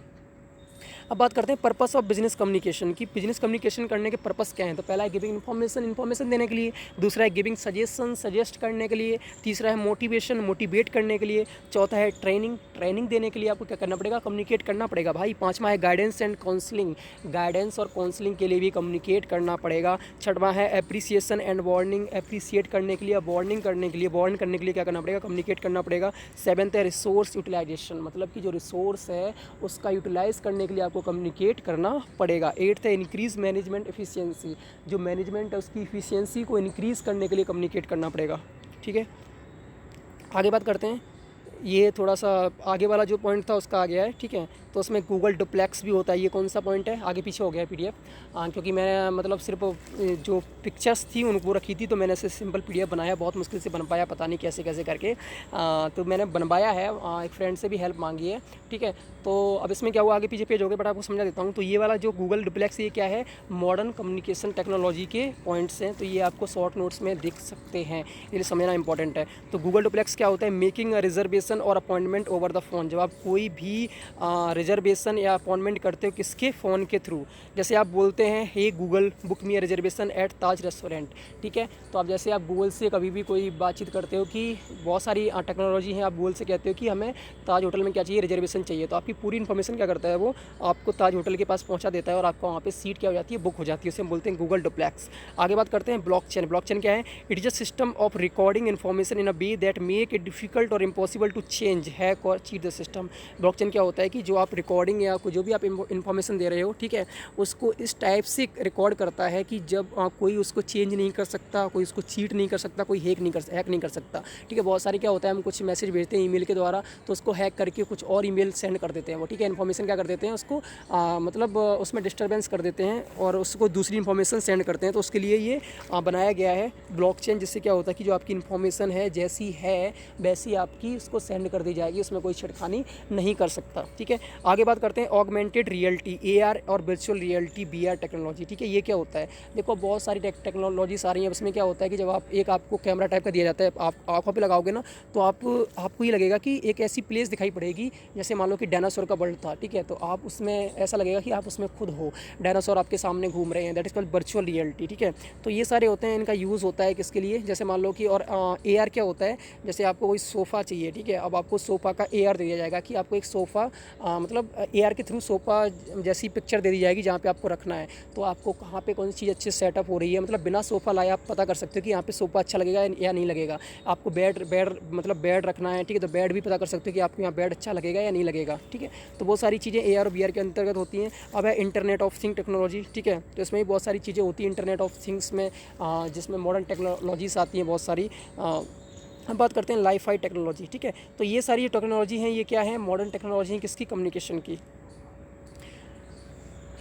अब बात करते हैं पर्पस ऑफ बिजनेस कम्युनिकेशन की। बिजनेस कम्युनिकेशन करने के पर्पस क्या हैं? तो पहला है गिविंग इन्फॉर्मेशन देने के लिए, दूसरा है गिविंग सजेस्ट करने के लिए, तीसरा है मोटिवेट करने के लिए, चौथा है ट्रेनिंग देने के लिए आपको क्या करना पड़ेगा? कम्युनिकेट करना पड़ेगा भाई। पाँचवा है गाइडेंस एंड काउंसलिंग, गाइडेंस और काउंसलिंग के लिए भी कम्युनिकेट करना पड़ेगा। छठवां है एप्रिसिएशन एंड वार्निंग, एप्रिसिएट करने के लिए, वार्न करने के लिए क्या करना पड़ेगा? कम्युनिकेट करना पड़ेगा। सेवन्थ है रिसोर्स यूटिलाइजेशन, मतलब कि जो रिसोर्स है उसका यूटिलाइज करने के लिए आपको कम्युनिकेट करना पड़ेगा। एट्थ है इंक्रीज मैनेजमेंट एफिशिएंसी, जो मैनेजमेंट है उसकी इफिशियंसी को इंक्रीज़ करने के लिए कम्युनिकेट करना पड़ेगा। ठीक है, आगे बात करते हैं। ये थोड़ा सा आगे वाला जो पॉइंट था उसका आ गया है। ठीक है, तो उसमें गूगल डुप्लेक्स भी होता है। ये कौन सा पॉइंट है? आगे पीछे हो गया है पीडीएफ, क्योंकि मैंने मतलब सिर्फ जो पिक्चर्स थी उनको रखी थी, तो मैंने ऐसे सिंपल पीडीएफ बनाया, बहुत मुश्किल से बन पाया, पता नहीं कैसे कैसे करके, तो मैंने बनवाया है, एक फ्रेंड से भी हेल्प मांगी है। ठीक है, तो अब इसमें क्या हुआ, आगे पीछे पेज हो गए, बट आपको समझा देता हूँ। तो ये वाला जो गूगल डुप्लेक्स, ये क्या है? मॉडर्न कम्युनिकेशन टेक्नोलॉजी के पॉइंट्स हैं, तो ये आपको शॉर्ट नोट्स में दिख सकते हैं, ये समझना इंपॉर्टेंट है। तो गूगल डुप्लेक्स क्या होता है? मेकिंग अ रिजर्वेशन और अपॉइंटमेंट ओवर द फ़ोन। जब आप कोई भी रिजर्वेशन या अपॉइंटमेंट करते हो, किसके फ़ोन के थ्रू? जैसे आप बोलते हैं hey Google book me a reservation at Taj restaurant. ठीक है, तो आप जैसे आप गूगल से कभी भी कोई बातचीत करते हो कि बहुत सारी टेक्नोलॉजी है, आप गूगल से कहते हो कि हमें ताज होटल में क्या चाहिए? रिजर्वेशन चाहिए, तो आपकी पूरी इन्फॉर्मेशन क्या करता है? वो आपको ताज होटल के पास पहुंचा देता है और आपको वहाँ पे सीट क्या हो जाती है? बुक हो जाती है। उसे हम बोलते हैं गूगल डुप्लेक्स। आगे बात करते हैं ब्लॉकचेन। ब्लॉकचेन क्या है? It is a system of recording information in a way that make it difficult और इम्पॉसिबल टू चेंज, हैक और चीट द सिस्टम। ब्लॉकचेन क्या होता है कि जो आप रिकॉर्डिंग या जो भी आप इन्फॉर्मेशन दे रहे हो, ठीक है, उसको इस टाइप से रिकॉर्ड करता है कि जब कोई उसको चेंज नहीं कर सकता, कोई उसको चीट नहीं कर सकता, कोई हैक नहीं कर सकता। ठीक है, बहुत सारी क्या होता है, हम कुछ मैसेज भेजते हैं ईमेल के द्वारा, तो उसको हैक करके कुछ और ईमेल सेंड कर देते हैं वो। ठीक है, इन्फॉर्मेशन क्या कर देते हैं उसको, मतलब उसमें डिस्टर्बेंस कर देते हैं और उसको दूसरी इन्फॉर्मेशन सेंड करते हैं। तो उसके लिए ये बनाया गया है ब्लॉकचेन, जिससे क्या होता है कि जो आपकी इन्फॉर्मेशन है जैसी है वैसी आपकी उसको सेंड कर दी जाएगी, उसमें कोई छेड़खानी नहीं कर सकता। ठीक है, आगे बात करते हैं ऑगमेंटेड रियलिटी, AR और वर्चुअल रियलिटी, VR टेक्नोलॉजी। ठीक है, ये क्या होता है? देखो बहुत सारी टेक्नोलॉजीज आ रही हैं, उसमें क्या होता है कि जब आपको कैमरा टाइप का दिया जाता है, आप आँखों पे लगाओगे ना, तो आपको ये लगेगा कि एक ऐसी प्लेस दिखाई पड़ेगी, जैसे मान लो कि डायनासोर का वर्ल्ड था। ठीक है, तो आप उसमें ऐसा लगेगा कि आप उसमें खुद हो, डायनासोर आपके सामने घूम रहे हैं, that is called virtual reality. ठीक है, तो ये सारे होते हैं, इनका यूज़ होता है किसके लिए? जैसे मान लो कि, और AR क्या होता है? जैसे आपको कोई सोफ़ा चाहिए, ठीक है, अब आपको सोफ़ा का AR दे दिया जाएगा कि आपको एक सोफ़ा मतलब AR के थ्रू सोफ़ा जैसी पिक्चर दे दी जाएगी जहाँ पे आपको रखना है, तो आपको कहाँ पे कौन सी चीज़ अच्छे सेटअप हो रही है, मतलब बिना सोफ़ा लाए आप पता कर सकते हो कि यहाँ पे सोफ़ा अच्छा लगेगा या नहीं लगेगा। आपको बेड रखना है, ठीक है, तो बेड भी पता कर सकते हो कि आपको यहाँ बेड अच्छा लगेगा या नहीं लगेगा। ठीक है, तो बहुत सारी चीज़ें AR और VR के अंतर्गत होती हैं। अब है इंटरनेट ऑफ थिंग टेक्नोलॉजी। ठीक है, तो इसमें भी बहुत सारी चीज़ें होती हैं इंटरनेट ऑफ थिंग्स में, जिसमें मॉडर्न टेक्नोलॉजीज आती हैं बहुत सारी। हम बात करते हैं लाइफाई टेक्नोलॉजी। ठीक है, तो ये सारी टेक्नोलॉजी हैं, ये क्या है? मॉडर्न टेक्नोलॉजी है, किसकी? कम्युनिकेशन की।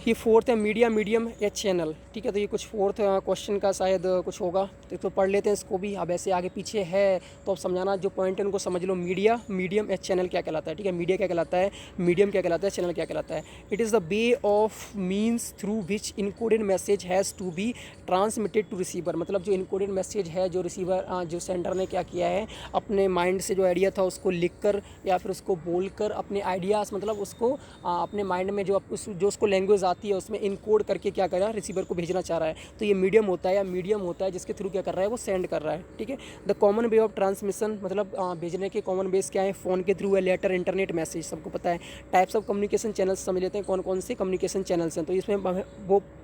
ये फोर्थ है मीडियम या चैनल। ठीक है, तो ये कुछ फोर्थ क्वेश्चन का शायद कुछ होगा, तो पढ़ लेते हैं इसको भी। अब ऐसे आगे पीछे है तो अब समझाना, जो पॉइंट है उनको समझ लो। मीडियम या चैनल क्या कहलाता है? ठीक है, मीडिया क्या कहलाता है, मीडियम क्या कहलाता है, चैनल क्या कहलाता है? It is the way of means through which encoded message has to be transmitted to receiver. मतलब जो इनकोडेड मैसेज है, जो रिसीवर जो सेंडर ने क्या किया है, अपने माइंड से जो आइडिया था उसको लिख कर या फिर उसको बोल कर, अपने आइडियाज़ मतलब उसको अपने माइंड में जो उसको लैंग्वेज आती है उसमें इनकोड करके क्या कर रहा है, रिसीवर को भेजना चाह रहा है। तो ये मीडियम होता है या मीडियम होता है जिसके थ्रू क्या कर रहा है, वो सेंड कर रहा है। ठीक है, the common way of transmission, मतलब भेजने के कॉमन बेस क्या है? फ़ोन के थ्रू है, लेटर, इंटरनेट, मैसेज, सबको पता है। टाइप्स ऑफ कम्युनिकेशन चैनल्स समझ लेते हैं, कौन कौन से कम्युनिकेशन चैनल्स हैं। तो इसमें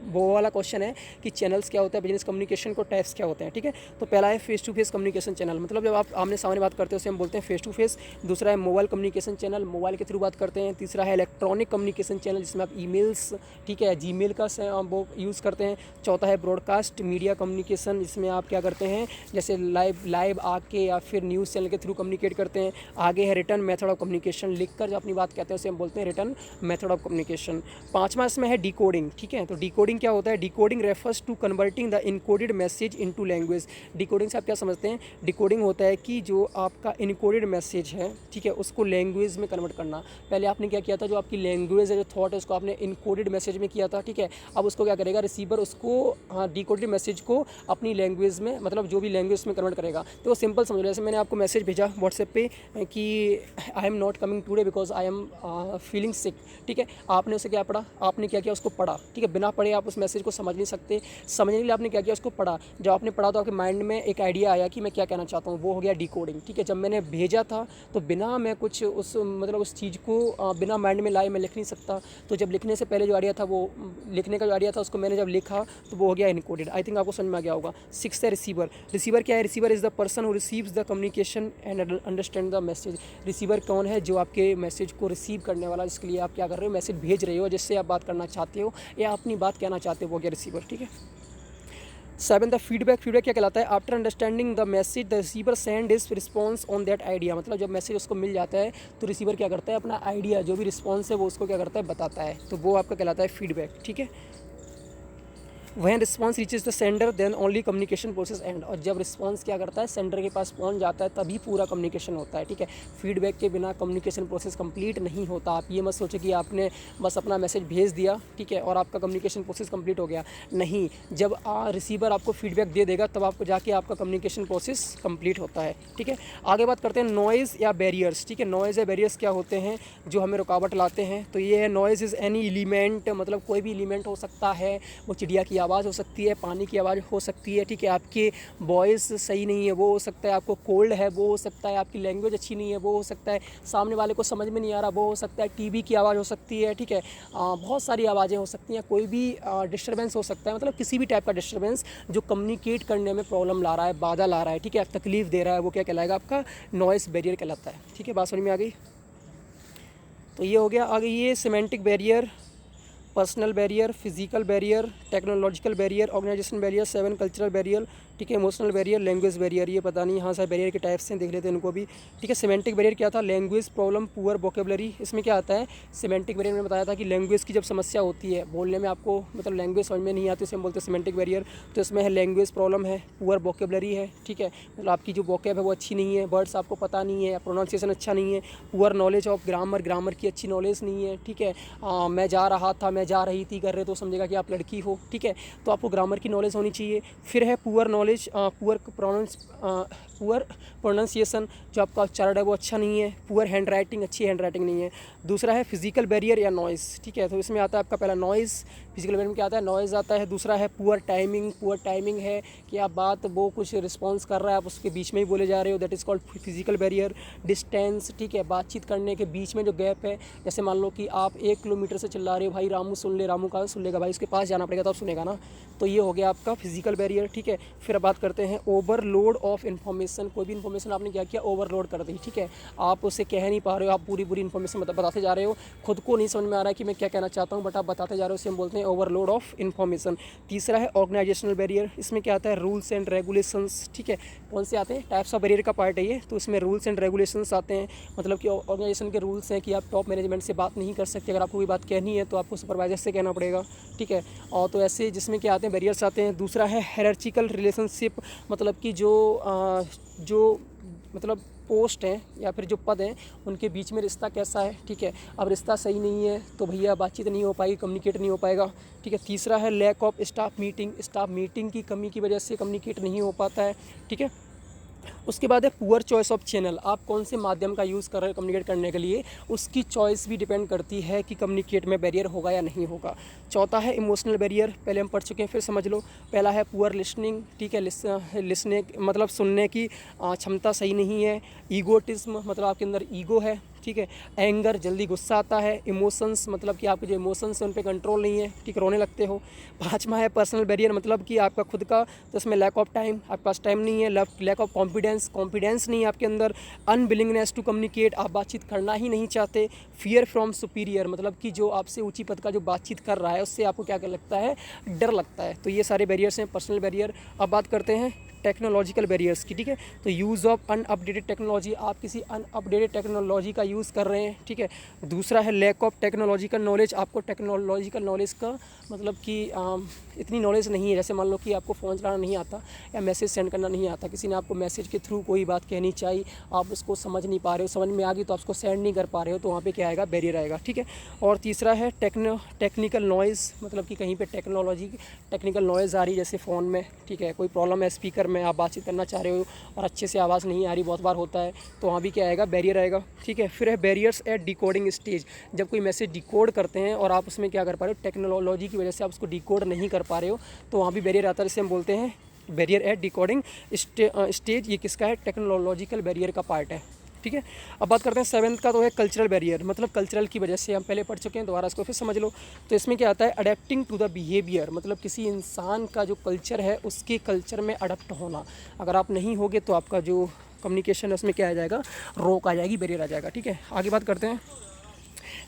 वो वाला क्वेश्चन है कि चैनल्स क्या होता है बिजनेस कम्युनिकेशन को, टाइप्स क्या होते हैं। ठीक है, तो पहला है face to face communication channel, मतलब जब आप आमने सामने बात करते हो उसे हम बोलते हैं फेस टू फेस। दूसरा है मोबाइल कम्युनिकेशन चैनल, मोबाइल के थ्रू बात करते हैं। तीसरा है इलेक्ट्रॉनिक कम्युनिकेशन चैनल, जिसमें आप ईमेल्स, ठीक है, जीमेल का वो यूज़ करते हैं। चौथा है ब्रॉडकास्ट मीडिया कम्युनिकेशन, जिसमें आप क्या करते हैं, जैसे लाइव आके या फिर न्यूज़ चैनल के थ्रू कम्युनिकेट करते हैं। आगे है रिटर्न मेथड ऑफ कम्युनिकेशन, लिखकर जो अपनी बात कहते हैं उसे हम बोलते हैं रिटर्न मेथड ऑफ कम्युनिकेशन। पाँचवा इसमें है डिकोडिंग। ठीक है, तो डिकोडिंग क्या होता है? Decoding refers to converting the encoded message into language. Decoding से आप क्या समझते हैं? डिकोडिंग होता है कि जो आपका इनकोडेड मैसेज है, ठीक है, उसको लैंग्वेज में कन्वर्ट करना। पहले आपने क्या किया था, जो आपकी लैंग्वेज है, जो थॉट है, उसको आपने इनकोडेड मैसेज मैसेज में किया था, ठीक है। अब उसको क्या करेगा, रिसीवर उसको डिकोडेड मैसेज को अपनी लैंग्वेज में, मतलब जो भी लैंग्वेज में कन्वर्ट करेगा। तो सिंपल समझ लो, जैसे मैंने आपको मैसेज भेजा व्हाट्सएप पे कि I am not coming today because I am feeling सिक, ठीक है। आपने उसे क्या पढ़ा, आपने क्या किया, उसको पढ़ा, ठीक है। बिना पढ़े आप उस मैसेज को समझ नहीं सकते, समझने के लिए आपने क्या किया, उसको पढ़ा। जब आपने पढ़ा तो आपके माइंड में एक आइडिया आया कि मैं क्या कहना चाहता हूँ, वो हो गया डिकोडिंग, ठीक है। जब मैंने भेजा था तो बिना मैं कुछ उस मतलब उस चीज़ को बिना माइंड में लाए मैं लिख नहीं सकता। तो जब लिखने से पहले जो आइडिया था, वो लिखने का जो आइडिया था उसको मैंने जब लिखा तो वो हो गया इनकोडेड। आई थिंक आपको समझ में आ गया होगा। 6 है रिसीवर। रिसीवर क्या है, receiver is the person who receives the communication and understand the message. Receiver कौन है, जो आपके मैसेज को रिसीव करने वाला, जिसके लिए आप क्या कर रहे हो, मैसेज भेज रहे हो, जिससे आप बात करना चाहते हो या अपनी बात कहना चाहते हो, वो गया रिसीवर, ठीक है। 7 द फीडबैक। फीडबैक क्या कहलाता है, after understanding the message the receiver send is response on that idea. मतलब जब मैसेज उसको मिल जाता है तो रिसीवर क्या करता है, अपना आइडिया जो भी रिस्पॉन्स है वो उसको क्या करता है, बताता है। तो वो आपका कहलाता है फीडबैक, ठीक है। When response reaches the sender then only communication process end. और जब रिस्पॉन्स क्या करता है, सेंडर के पास पहुंच जाता है, तभी पूरा कम्युनिकेशन होता है, ठीक है। फीडबैक के बिना कम्युनिकेशन प्रोसेस कंप्लीट नहीं होता। आप ये मत सोचो कि आपने बस अपना मैसेज भेज दिया, ठीक है, और आपका कम्युनिकेशन प्रोसेस कंप्लीट हो गया। नहीं, जब रिसीवर आपको फीडबैक दे देगा तब आपको जाके आपका कम्युनिकेशन प्रोसेस कंप्लीट होता है, ठीक है। आगे बात करते हैं नॉइज़ या बैरियर्स, ठीक है। नॉइज़ या बैरियर्स क्या होते हैं, जो हमें रुकावट लाते हैं। तो ये है, नॉइज़ इज़ एनी एलिमेंट, मतलब कोई भी एलिमेंट हो सकता है। वो चिड़िया की आवाज़ हो सकती है, पानी की आवाज़ हो सकती है, ठीक है। आपके वॉइस सही नहीं है, वो हो सकता है। आपको कोल्ड है, वो हो सकता है। आपकी लैंग्वेज अच्छी नहीं है, वो हो सकता है। सामने वाले को समझ में नहीं आ रहा, वो हो सकता है। टीवी की आवाज़ हो सकती है, ठीक है। बहुत सारी आवाज़ें हो सकती हैं। कोई भी डिस्टर्बेंस हो सकता है, मतलब किसी भी टाइप का डिस्टर्बेंस जो कम्युनिकेट करने में प्रॉब्लम ला रहा है, बाधा ला रहा है, ठीक है, तकलीफ दे रहा है, वो क्या कहलाएगा, आपका नॉइज़ बैरियर कहलाता है, ठीक है। बात समझ में आ गई। तो ये हो गया। आगे ये semantic barrier, personal barrier, physical barrier, technological barrier, organization barrier, 7 cultural barrier, ठीक है। इमोशनल बैरियर, लैंग्वेज बैरियर, ये पता नहीं, हाँ सर बैरियर के टाइप्स हैं, देख लेते हैं इनको भी, ठीक है। सिमेंटिक बैरियर क्या था, लैंग्वेज प्रॉब्लम, पुअर वोकेबलरी। इसमें क्या आता है, सिमेंटिक बैरियर में बताया था कि लैंग्वेज की जब समस्या होती है, बोलने में आपको मतलब लैंग्वेज समझ में नहीं आती, उसे हम बोलते हैं सिमेंटिक बैरियर। तो इसमें है लैंग्वेज प्रॉब्लम है, पुअर वोकेबलरी है, ठीक है, मतलब आपकी जो वोकेब है वो अच्छी नहीं है, वर्ड्स आपको पता नहीं है, प्रोनाउंसिएशन अच्छा नहीं है, poor knowledge of grammar, grammar की अच्छी नॉलेज नहीं है, ठीक है। मैं जा रहा था, मैं जा रही थी कर रहे तो समझेगा कि आप लड़की हो, ठीक है। तो आपको ग्रामर की नॉलेज होनी चाहिए। फिर है पुअर नॉलेज, पुअर प्रोनाउंसिएशन, जो आपका उच्चारण है वो अच्छा नहीं है। पुअर हैंड राइटिंग, अच्छी हैंड राइटिंग नहीं है। दूसरा है फिजिकल बैरियर या नॉइज़, ठीक है। तो इसमें आता है आपका पहला नॉइज़, फिजिकल बैरियर में क्या आता है, नॉइज़ आता है। दूसरा है पुअर टाइमिंग। पुअर टाइमिंग है कि आप बात, वो कुछ रिस्पॉन्स कर रहा है, आप उसके बीच में ही बोले जा रहे हो, that is called physical barrier. Distance, ठीक है, बातचीत करने के बीच में जो गैप है, जैसे मान लो कि आप 1 किलोमीटर से चिल्ला रहे हो, भाई रामू सुन ले, रामू कहाँ सुन लेगा भाई, उसके पास जाना पड़ेगा तब सुनेगा ना। तो ये हो गया आपका फिजिकल बैरियर, ठीक है। फिर अब बात करते हैं ओवरलोड ऑफ इन्फॉर्मेशन। कोई भी इन्फॉर्मेशन आपने क्या किया, ओवरलोड कर दी, ठीक है। आप उसे कह नहीं पा रहे हो, आप पूरी इन्फॉर्मेशन बताते जा रहे हो, खुद को नहीं समझ में आ रहा है कि मैं क्या कहना चाहता हूँ, बट आप बताते जा रहे हो, उसे हम बोलते हैं ओवरलोड ऑफ इन्फॉर्मेशन। तीसरा है ऑर्गेनाइजेशनल बैरियर। इसमें क्या आता है, रूल्स एंड रेगुलेशंस, ठीक है। कौन से आते हैं, टाइप्स ऑफ बैरियर का पार्ट है ये। तो इसमें रूल्स एंड रेगुलेशंस आते हैं, मतलब कि ऑर्गेनाइजेशन के रूल्स हैं कि आप टॉप मैनेजमेंट से बात नहीं कर सकते। अगर आपको कोई बात कहनी है तो आपको सुपरवाइजर से कहना पड़ेगा, ठीक है। और तो ऐसे जिसमें क्या आते हैं, बैरियर्स आते हैं। दूसरा है हायरार्चिकल रिलेशनशिप, मतलब कि जो मतलब पोस्ट हैं या फिर जो पद हैं उनके बीच में रिश्ता कैसा है, ठीक है। अब रिश्ता सही नहीं है तो भैया बातचीत नहीं हो पाएगी, कम्युनिकेट नहीं हो पाएगा, ठीक है। तीसरा है lack of staff meeting. Staff meeting की कमी की वजह से कम्युनिकेट नहीं हो पाता है, ठीक है। उसके बाद है पुअर चॉइस ऑफ चैनल। आप कौन से माध्यम का यूज़ कर रहे हो कम्युनिकेट करने के लिए, उसकी चॉइस भी डिपेंड करती है कि कम्युनिकेट में बैरियर होगा या नहीं होगा। चौथा है इमोशनल बैरियर, पहले हम पढ़ चुके हैं, फिर समझ लो। पहला है पुअर लिसनिंग, ठीक है, लिसने मतलब सुनने की क्षमता सही नहीं है। ईगोटिज्म, मतलब आपके अंदर ईगो है, ठीक है। एंगर, जल्दी गुस्सा आता है। इमोशंस, मतलब कि आपके जो इमोशंस हैं उन पे कंट्रोल नहीं है, ठीक, रोने लगते हो। पाँचवा है पर्सनल बैरियर, मतलब कि आपका खुद का, तो इसमें लैक ऑफ टाइम, आपके पास टाइम नहीं है। लैक ऑफ कॉन्फिडेंस नहीं है आपके अंदर। अनविलिंगनेस टू कम्युनिकेट, आप बातचीत करना ही नहीं चाहते। फियर फ्रॉम सुपीरियर, मतलब कि जो आपसे ऊंची पद का जो बातचीत कर रहा है उससे आपको क्या लगता है, डर लगता है। तो ये सारे बैरियर्स हैं पर्सनल बैरियर। अब बात करते हैं टेक्नोलॉजिकल बैरियर्स की, ठीक है। तो यूज़ ऑफ अनअपडेटेड टेक्नोलॉजी, आप किसी अनअपडेटेड टेक्नोलॉजी का यूज़ कर रहे हैं, ठीक है। दूसरा है लैक ऑफ टेक्नोलॉजिकल नॉलेज, आपको टेक्नोलॉजिकल नॉलेज का मतलब कि इतनी नॉलेज नहीं है। जैसे मान लो कि आपको फ़ोन चलाना नहीं आता या मैसेज सेंड करना नहीं आता, किसी ने आपको मैसेज के थ्रू कोई बात कहनी चाहिए, आप उसको समझ नहीं पा रहे हो, समझ में आ गई तो आप उसको सेंड नहीं कर पा रहे हो, तो वहाँ पे क्या आएगा, बैरियर आएगा, ठीक है। और तीसरा है टेक्निकल नॉइज़, मतलब कि कहीं पे टेक्निकल नॉइज़ आ रही है जैसे फ़ोन में, ठीक है, कोई प्रॉब्लम है स्पीकर में, आप बातचीत करना चाह रहे हो और अच्छे से आवाज़ नहीं आ रही, बहुत बार होता है, तो वहाँ भी क्या आएगा, बैरियर आएगा, ठीक है। फिर है बैरियर्स एट डिकोडिंग स्टेज, जब कोई मैसेज डिकोड करते हैं और आप उसमें क्या कर पा रहे हो, टेक्नोलॉजी की वजह से आप उसको डिकोड नहीं कर पा रहे हो, तो वहाँ भी बैरियर आता है, जिसे हम बोलते हैं बैरियर एट डिकोडिंग स्टेज। ये किसका है, टेक्नोलॉजिकल बैरियर का पार्ट है, ठीक है। अब बात करते हैं 7th का, तो है कल्चरल बैरियर, मतलब कल्चरल की वजह से, हम पहले पढ़ चुके हैं, दोबारा इसको फिर समझ लो। तो इसमें क्या आता है, अडेप्टिंग टू द बिहेवियर, मतलब किसी इंसान का जो कल्चर है उसके कल्चर में अडप्ट होना। अगर आप नहीं होगे तो आपका जो कम्युनिकेशन है उसमें क्या आ जाएगा, रोक आ जाएगी, बैरियर आ जाएगा, ठीक है। आगे बात करते हैं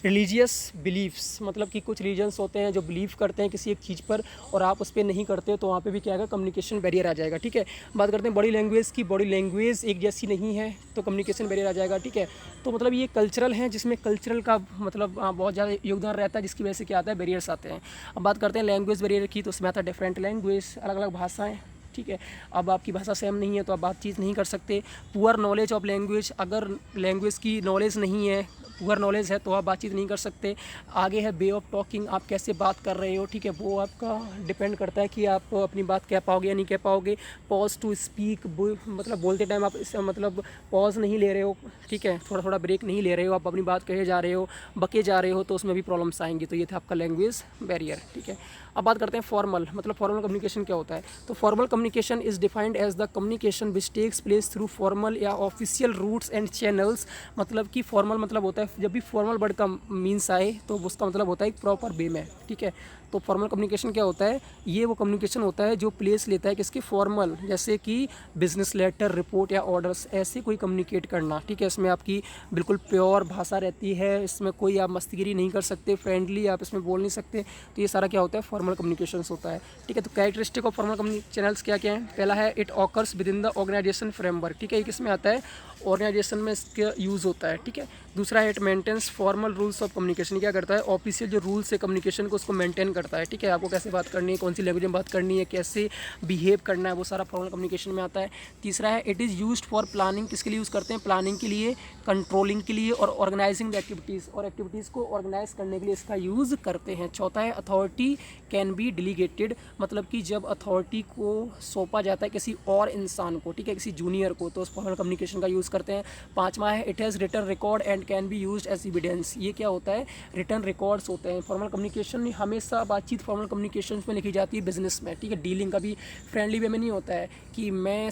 रिलीजियस बिलीफ्स, मतलब कि कुछ रीजन्स होते हैं जो बिलीव करते हैं किसी एक चीज़ पर और आप उस पर नहीं करते, तो वहाँ पे भी क्या आएगा, कम्युनिकेशन बैरियर आ जाएगा, ठीक है। बात करते हैं बॉडी लैंग्वेज की, बॉडी लैंग्वेज एक जैसी नहीं है तो कम्युनिकेशन बैरियर आ जाएगा, ठीक है। तो मतलब ये कल्चरल है, जिसमें कल्चरल का मतलब बहुत ज़्यादा योगदान रहता है, जिसकी वजह से क्या आता है, बैरियर्स आते हैं। अब बात करते हैं लैंग्वेज बैरियर की, तो उसमें आता है डिफरेंट लैंग्वेज, अलग अलग भाषाएँ, ठीक है। अब आपकी भाषा सेम नहीं है तो आप बातचीत नहीं कर सकते। पुअर नॉलेज ऑफ लैंग्वेज, अगर लैंग्वेज की नॉलेज नहीं है, पुअर नॉलेज है, तो आप बातचीत नहीं कर सकते। आगे है वे ऑफ टॉकिंग, आप कैसे बात कर रहे हो, ठीक है, वो आपका डिपेंड करता है कि आप अपनी बात कह पाओगे या नहीं कह पाओगे। पॉज टू स्पीक, मतलब बोलते टाइम आप मतलब पॉज नहीं ले रहे हो, ठीक है, थोड़ा थोड़ा ब्रेक नहीं ले रहे हो, आप अपनी बात कहे जा रहे हो, बके जा रहे हो, तो उसमें भी प्रॉब्लम्स आएंगी। तो ये था आपका लैंग्वेज बैरियर, ठीक है। अब बात करते हैं फॉर्मल, मतलब फॉर्मल कम्युनिकेशन क्या होता है। तो formal communication is defined as the communication which takes place through formal या ऑफिशियल रूट्स एंड चैनल्स, मतलब कि फॉर्मल मतलब होता है, जब भी फॉर्मल वर्ड का मीन्स आए तो उसका मतलब होता है एक प्रॉपर वे में, ठीक है। तो फॉर्मल कम्युनिकेशन क्या होता है, ये वो कम्युनिकेशन होता है जो प्लेस लेता है किसके, फॉर्मल, जैसे कि बिजनेस लेटर, रिपोर्ट या ऑर्डर्स, ऐसे कोई कम्युनिकेट करना, ठीक है। इसमें आपकी बिल्कुल प्योर भाषा रहती है, इसमें कोई आप मस्तीगिरी नहीं कर सकते, फ्रेंडली आप इसमें बोल नहीं सकते, तो ये सारा क्या होता है, फॉर्मल कम्युनिकेशन होता है, ठीक है। तो कैरेक्टरिस्टिक ऑफ फॉर्मल चैनल्स क्या क्या हैं, पहला है it occurs within the organization framework, ठीक है, किसमें आता है, ऑर्गेनाइजेशन में इसका यूज़ होता है, ठीक है। दूसरा है it maintains formal rules of communication, क्या करता है, ऑफिशियल जो रूल्स है कम्युनिकेशन को उसको मेंटेन करता है, ठीक है। आपको कैसे बात करनी है, कौन सी लैंग्वेज में बात करनी है, कैसे बिहेव करना है, वो सारा फॉर्मल कम्युनिकेशन में आता है। तीसरा है it is used for planning, किसके लिए यूज़ करते हैं, प्लानिंग के लिए, कंट्रोलिंग के लिए और ऑर्गेनाइजिंग द एक्टिविटीज़, और एक्टिविटीज़ को ऑर्गेनाइज करने के लिए इसका यूज़ करते हैं। चौथा है अथॉरिटी कैन बी डिलीगेटेड, मतलब कि जब अथॉरिटी को सौंपा जाता है किसी और इंसान को, ठीक है, किसी जूनियर को, तो उस फॉर्मल कम्युनिकेशन का यूज़ करते हैं। पाँचवा है it has written record and can be used as evidence, ये क्या होता है, रिटन रिकॉर्ड्स होते हैं। फॉर्मल कम्युनिकेशन में हमेशा बातचीत फॉर्मल कम्युनिकेशन में लिखी जाती है बिजनेस में, ठीक है। डीलिंग का भी फ्रेंडली वे में नहीं होता है कि मैं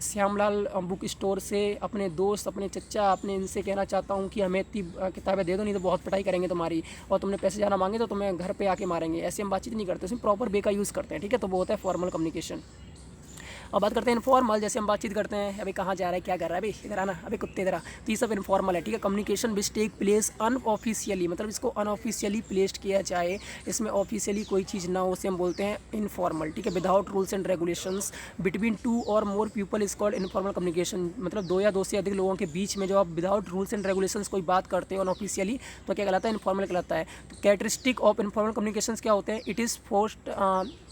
श्यामलाल बुक स्टोर से अपने दोस्त, अपने चच्चा, अपने इनसे कहना चाहता हूँ कि हमें इतनी किताबें दे दो, नहीं तो बहुत पिटाई करेंगे तुम्हारी, और तुमने पैसे ज़्यादा मांगे तो तुम्हें घर पे आके मारेंगे, ऐसे हम बातचीत नहीं करते, उसमें प्रॉपर वे का यूज़ करते हैं, ठीक है। तो वो होता है फॉर्मल कम्युनिकेशन। अब बात करते हैं इनफॉर्मल, जैसे हम बातचीत करते हैं, अभी कहाँ जा रहा है, क्या कर रहा है, अभी इधर आना, अभी कुत्ते इधर आ, तो ये सब इनफॉर्मल है, ठीक है। Communication which take place unofficially, मतलब इसको अनऑफिशियली प्लेस्ड किया जाए, इसमें ऑफिशियली कोई चीज़ ना हो, उसे हम बोलते हैं इनफॉर्मल, ठीक है। Without rules and regulations between two और more people is called informal communication, मतलब दो या दो से अधिक लोगों के बीच में जो आप विदाउट रूल्स एंड रेगुलेशंस कोई बात करते हो अनऑफिशियली, तो क्या कहलाता है, इनफॉर्मल कहलाता है। तो कैरेक्टरिस्टिक ऑफ इनफॉर्मल कम्युनिकेशन क्या होते हैं, it is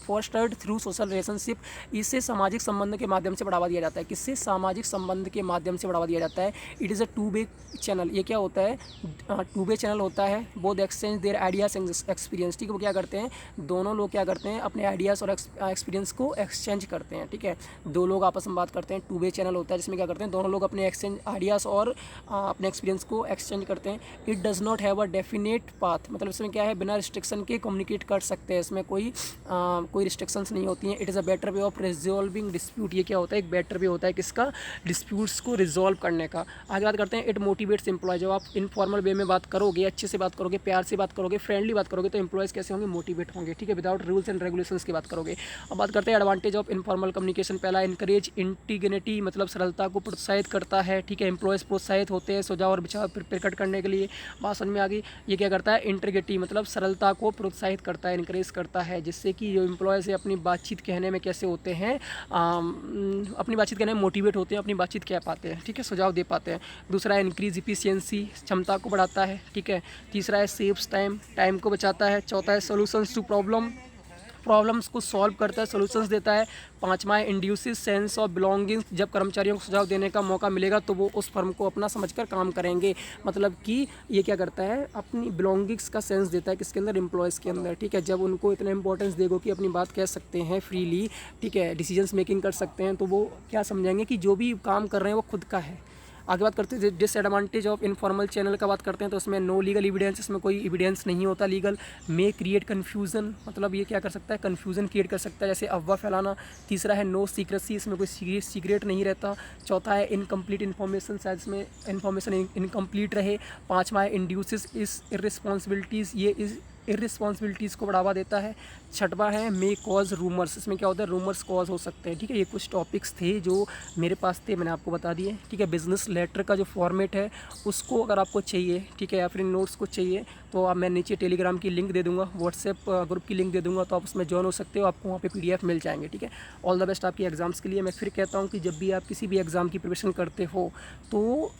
fostered through social relationship, इससे सामाजिक संबंध के माध्यम से बढ़ावा दिया जाता है, किससे, सामाजिक संबंध के माध्यम से बढ़ावा दिया जाता है। It is a two way channel, ये क्या होता है, टू वे चैनल होता है। Both exchange there ideas and experience, ठीक है, वो क्या करते हैं, दोनों लोग क्या करते हैं, अपने आइडियाज़ और एक्सपीरियंस को एक्सचेंज करते हैं, ठीक है। दो लोग आपस में बात करते हैं, टू वे चैनल होता है, जिसमें क्या करते हैं, दोनों लोग अपने एक्सचेंज आइडियाज़ और अपने एक्सपीरियंस को एक्सचेंज करते हैं। It does not have a definite path, मतलब इसमें क्या है, बिना रिस्ट्रिक्शन के कम्युनिकेट कर सकते हैं, इसमें कोई रिस्ट्रिक्शंस नहीं होती हैं। It is a better way of resolving dispute, ये क्या होता है, एक बेटर वे होता है किसका, डिस्प्यूट्स को रिजॉल्व करने का। आगे बात करते हैं इट मोटिवेट्स एम्प्लॉय, जब आप इनफॉर्मल वे में बात करोगे, अच्छे से बात करोगे, प्यार से बात करोगे, फ्रेंडली बात करोगे, तो एम्प्लॉयज़ कैसे होंगे, मोटिवेट होंगे, ठीक है, विदाउट रूल्स एंड रेगुलेशंस की बात करोगे। अब बात करते हैं एडवांटेज ऑफ इनफॉर्मल कम्युनिकेशन, पहला इनकरेज इंटीग्रिटी, मतलब सरलता को प्रोत्साहित करता है, ठीक है, एम्प्लॉयज़ प्रोत्साहित होते हैं सुझाव और विचार प्रकट करने के लिए, बात समझ में आ गई। ये क्या करता है, इंटीग्रिटी मतलब सरलता को प्रोत्साहित करता है, इनकरेज करता है, जिससे कि जो एम्प्लॉयज़ है अपनी बातचीत कहने में कैसे होते हैं, अपनी बातचीत करने में मोटिवेट होते हैं, अपनी बातचीत कह पाते हैं, ठीक है, सुझाव दे पाते हैं। दूसरा है इंक्रीज इफिशियंसी, क्षमता को बढ़ाता है, ठीक है। तीसरा है सेव्स टाइम, टाइम को बचाता है। चौथा है सोल्यूशंस टू प्रॉब्लम्स को सॉल्व करता है, सॉल्यूशंस देता है। पांचवा है इंड्यूसेस सेंस ऑफ बिलोंगिंग्स, जब कर्मचारियों को सुझाव देने का मौका मिलेगा तो वो उस फर्म को अपना समझकर काम करेंगे। मतलब कि ये क्या करता है, अपनी बिलोंगिंग्स का सेंस देता है किसके अंदर, एम्प्लॉयज़ के अंदर, ठीक है। जब उनको इतना इंपॉर्टेंस देगो कि अपनी बात कह सकते हैं फ्रीली, ठीक है, डिसीजंस मेकिंग कर सकते हैं, तो वो क्या समझेंगे कि जो भी काम कर रहे हैं वो खुद का है। आगे बात करते हैं डिसएडवांटेज ऑफ इनफॉर्मल चैनल का बात करते हैं, तो इसमें नो लीगल एविडेंस, इसमें कोई एविडेंस नहीं होता लीगल। मे क्रिएट कन्फ्यूज़न, मतलब ये क्या कर सकता है, कन्फ्यूज़न क्रिएट कर सकता है, जैसे अफवाह फैलाना। तीसरा है नो सीक्रेसी, इसमें कोई सीक्रेट नहीं रहता। चौथा है इनकम्प्लीट इन्फॉर्मेशन, शायद इसमें इन्फॉर्मेशन इनकम्प्लीट रहे। पाँचवा है इंड्यूसेस इस इररिस्पॉन्सिबिलिटीज़, ये इस इररिस्पॉन्सिबिलिटीज़ को बढ़ावा देता है। छठवा है मे कॉज रूमर्स, इसमें क्या होता है, रूमर्स कॉज हो सकते हैं, ठीक है। ये कुछ टॉपिक्स थे जो मेरे पास थे, मैंने आपको बता दिए, ठीक है। बिजनेस लेटर का जो फॉर्मेट है उसको अगर आपको चाहिए, ठीक है, या फिर नोट्स को चाहिए, तो आप, मैं नीचे टेलीग्राम की लिंक दे दूंगा, व्हाट्सएप ग्रुप की लिंक दे दूंगा, तो आप उसमें ज्वाइन हो सकते हो, आपको वहाँ पे PDF मिल जाएंगे, ठीक है। ऑल द बेस्ट आपकी एग्ज़ाम्स के लिए। मैं फिर कहता हूँ कि जब भी आप किसी भी एग्ज़ाम की प्रिपरेशन करते हो तो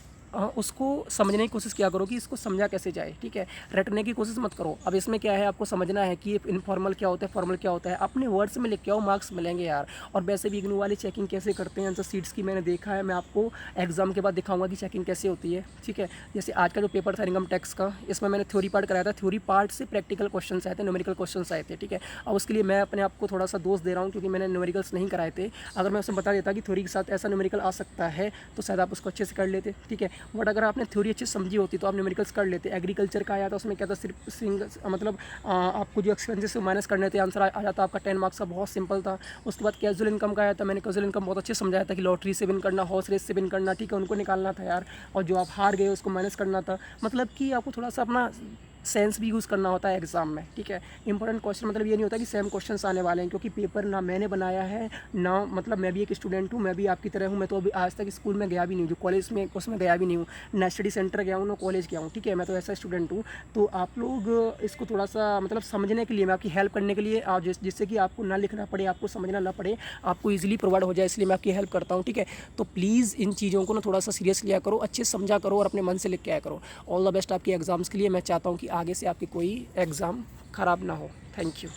उसको समझने की कोशिश किया करो कि इसको समझा कैसे जाए, ठीक है। रटने की कोशिश मत करो। अब इसमें क्या है, आपको समझना है कि इनफॉर्मल क्या होता है, फॉर्मल क्या होता है, अपने वर्ड्स में लिख के आओ, मार्क्स मिलेंगे यार। और वैसे भी इग्नू वाली चेकिंग कैसे करते हैं आंसर सीट्स की, मैंने देखा है, मैं आपको एग्जाम के बाद दिखाऊंगा कि चेकिंग कैसे होती है, ठीक है। जैसे आज का जो पेपर था इनकम टैक्स का, इसमें मैंने थ्योरी पार्ट कराया था, थ्योरी पार्ट से प्रैक्टिकल क्वेश्चन आए थे, न्यूमेरिकल क्वेश्चन आए थे, ठीक है। और उसके लिए मैं अपने आप को थोड़ा सा दोष दे रहा हूँ क्योंकि मैंने न्यूमेरिकल्स नहीं कराए थे। अगर मैं उसमें बता देता कि थ्योरी के साथ ऐसा न्यूमेरिकल आ सकता है तो शायद आप उसको अच्छे से कर लेते, ठीक है। बट अगर आपने थ्योरी अच्छी समझी होती तो आप न्यूमेरिकल्स कर लेते। एग्रीकल्चर का आया था, उसमें क्या था, सिर्फ मतलब आपको जो एक्सपेंसेस से माइनस करने थे, आंसर आ जाता आपका 10 मार्क्स का, बहुत सिंपल था। उसके बाद कैजुअल इनकम का आया था, मैंने कैजुअल इनकम बहुत अच्छे समझाया था कि लॉटरी से विन करना, हॉर्स रेस से विन करना, ठीक है, उनको निकालना था यार, और जो आप हार गए उसको माइनस करना था। मतलब कि आपको थोड़ा सा अपना सेंस भी यूज़ करना होता है एग्ज़ाम में, ठीक है। इंपॉर्टेंट क्वेश्चन मतलब ये नहीं होता कि सेम क्वेश्चंस आने वाले हैं, क्योंकि पेपर ना मैंने बनाया है ना, मतलब मैं भी एक स्टूडेंट हूँ, मैं भी आपकी तरह हूँ। मैं तो अभी आज तक स्कूल में गया भी नहीं हूँ, जो कॉलेज में उसमें गया भी नहीं हूँ, ना स्टडी सेंटर गया हूँ ना कॉलेज गया हूँ, ठीक है। मैं तो ऐसा स्टूडेंट हूँ। तो आप लोग इसको थोड़ा सा मतलब समझने के लिए, मैं आपकी हेल्प करने के लिए, जिससे कि आपको ना लिखना पड़े, आपको समझना ना पड़े, आपको ईजिली प्रोवाइड हो जाए, इसलिए मैं आपकी हेल्प करता हूँ, ठीक है। तो प्लीज़ इन चीज़ों को ना थोड़ा सा सीरियस लिया करो, अच्छे से समझा करो और अपने मन से लिख के आया करो। ऑल द बेस्ट आपके एग्ज़ाम्स के लिए। मैं चाहता हूँ कि आगे से आपकी कोई एग्ज़ाम ख़राब ना हो। Thank you.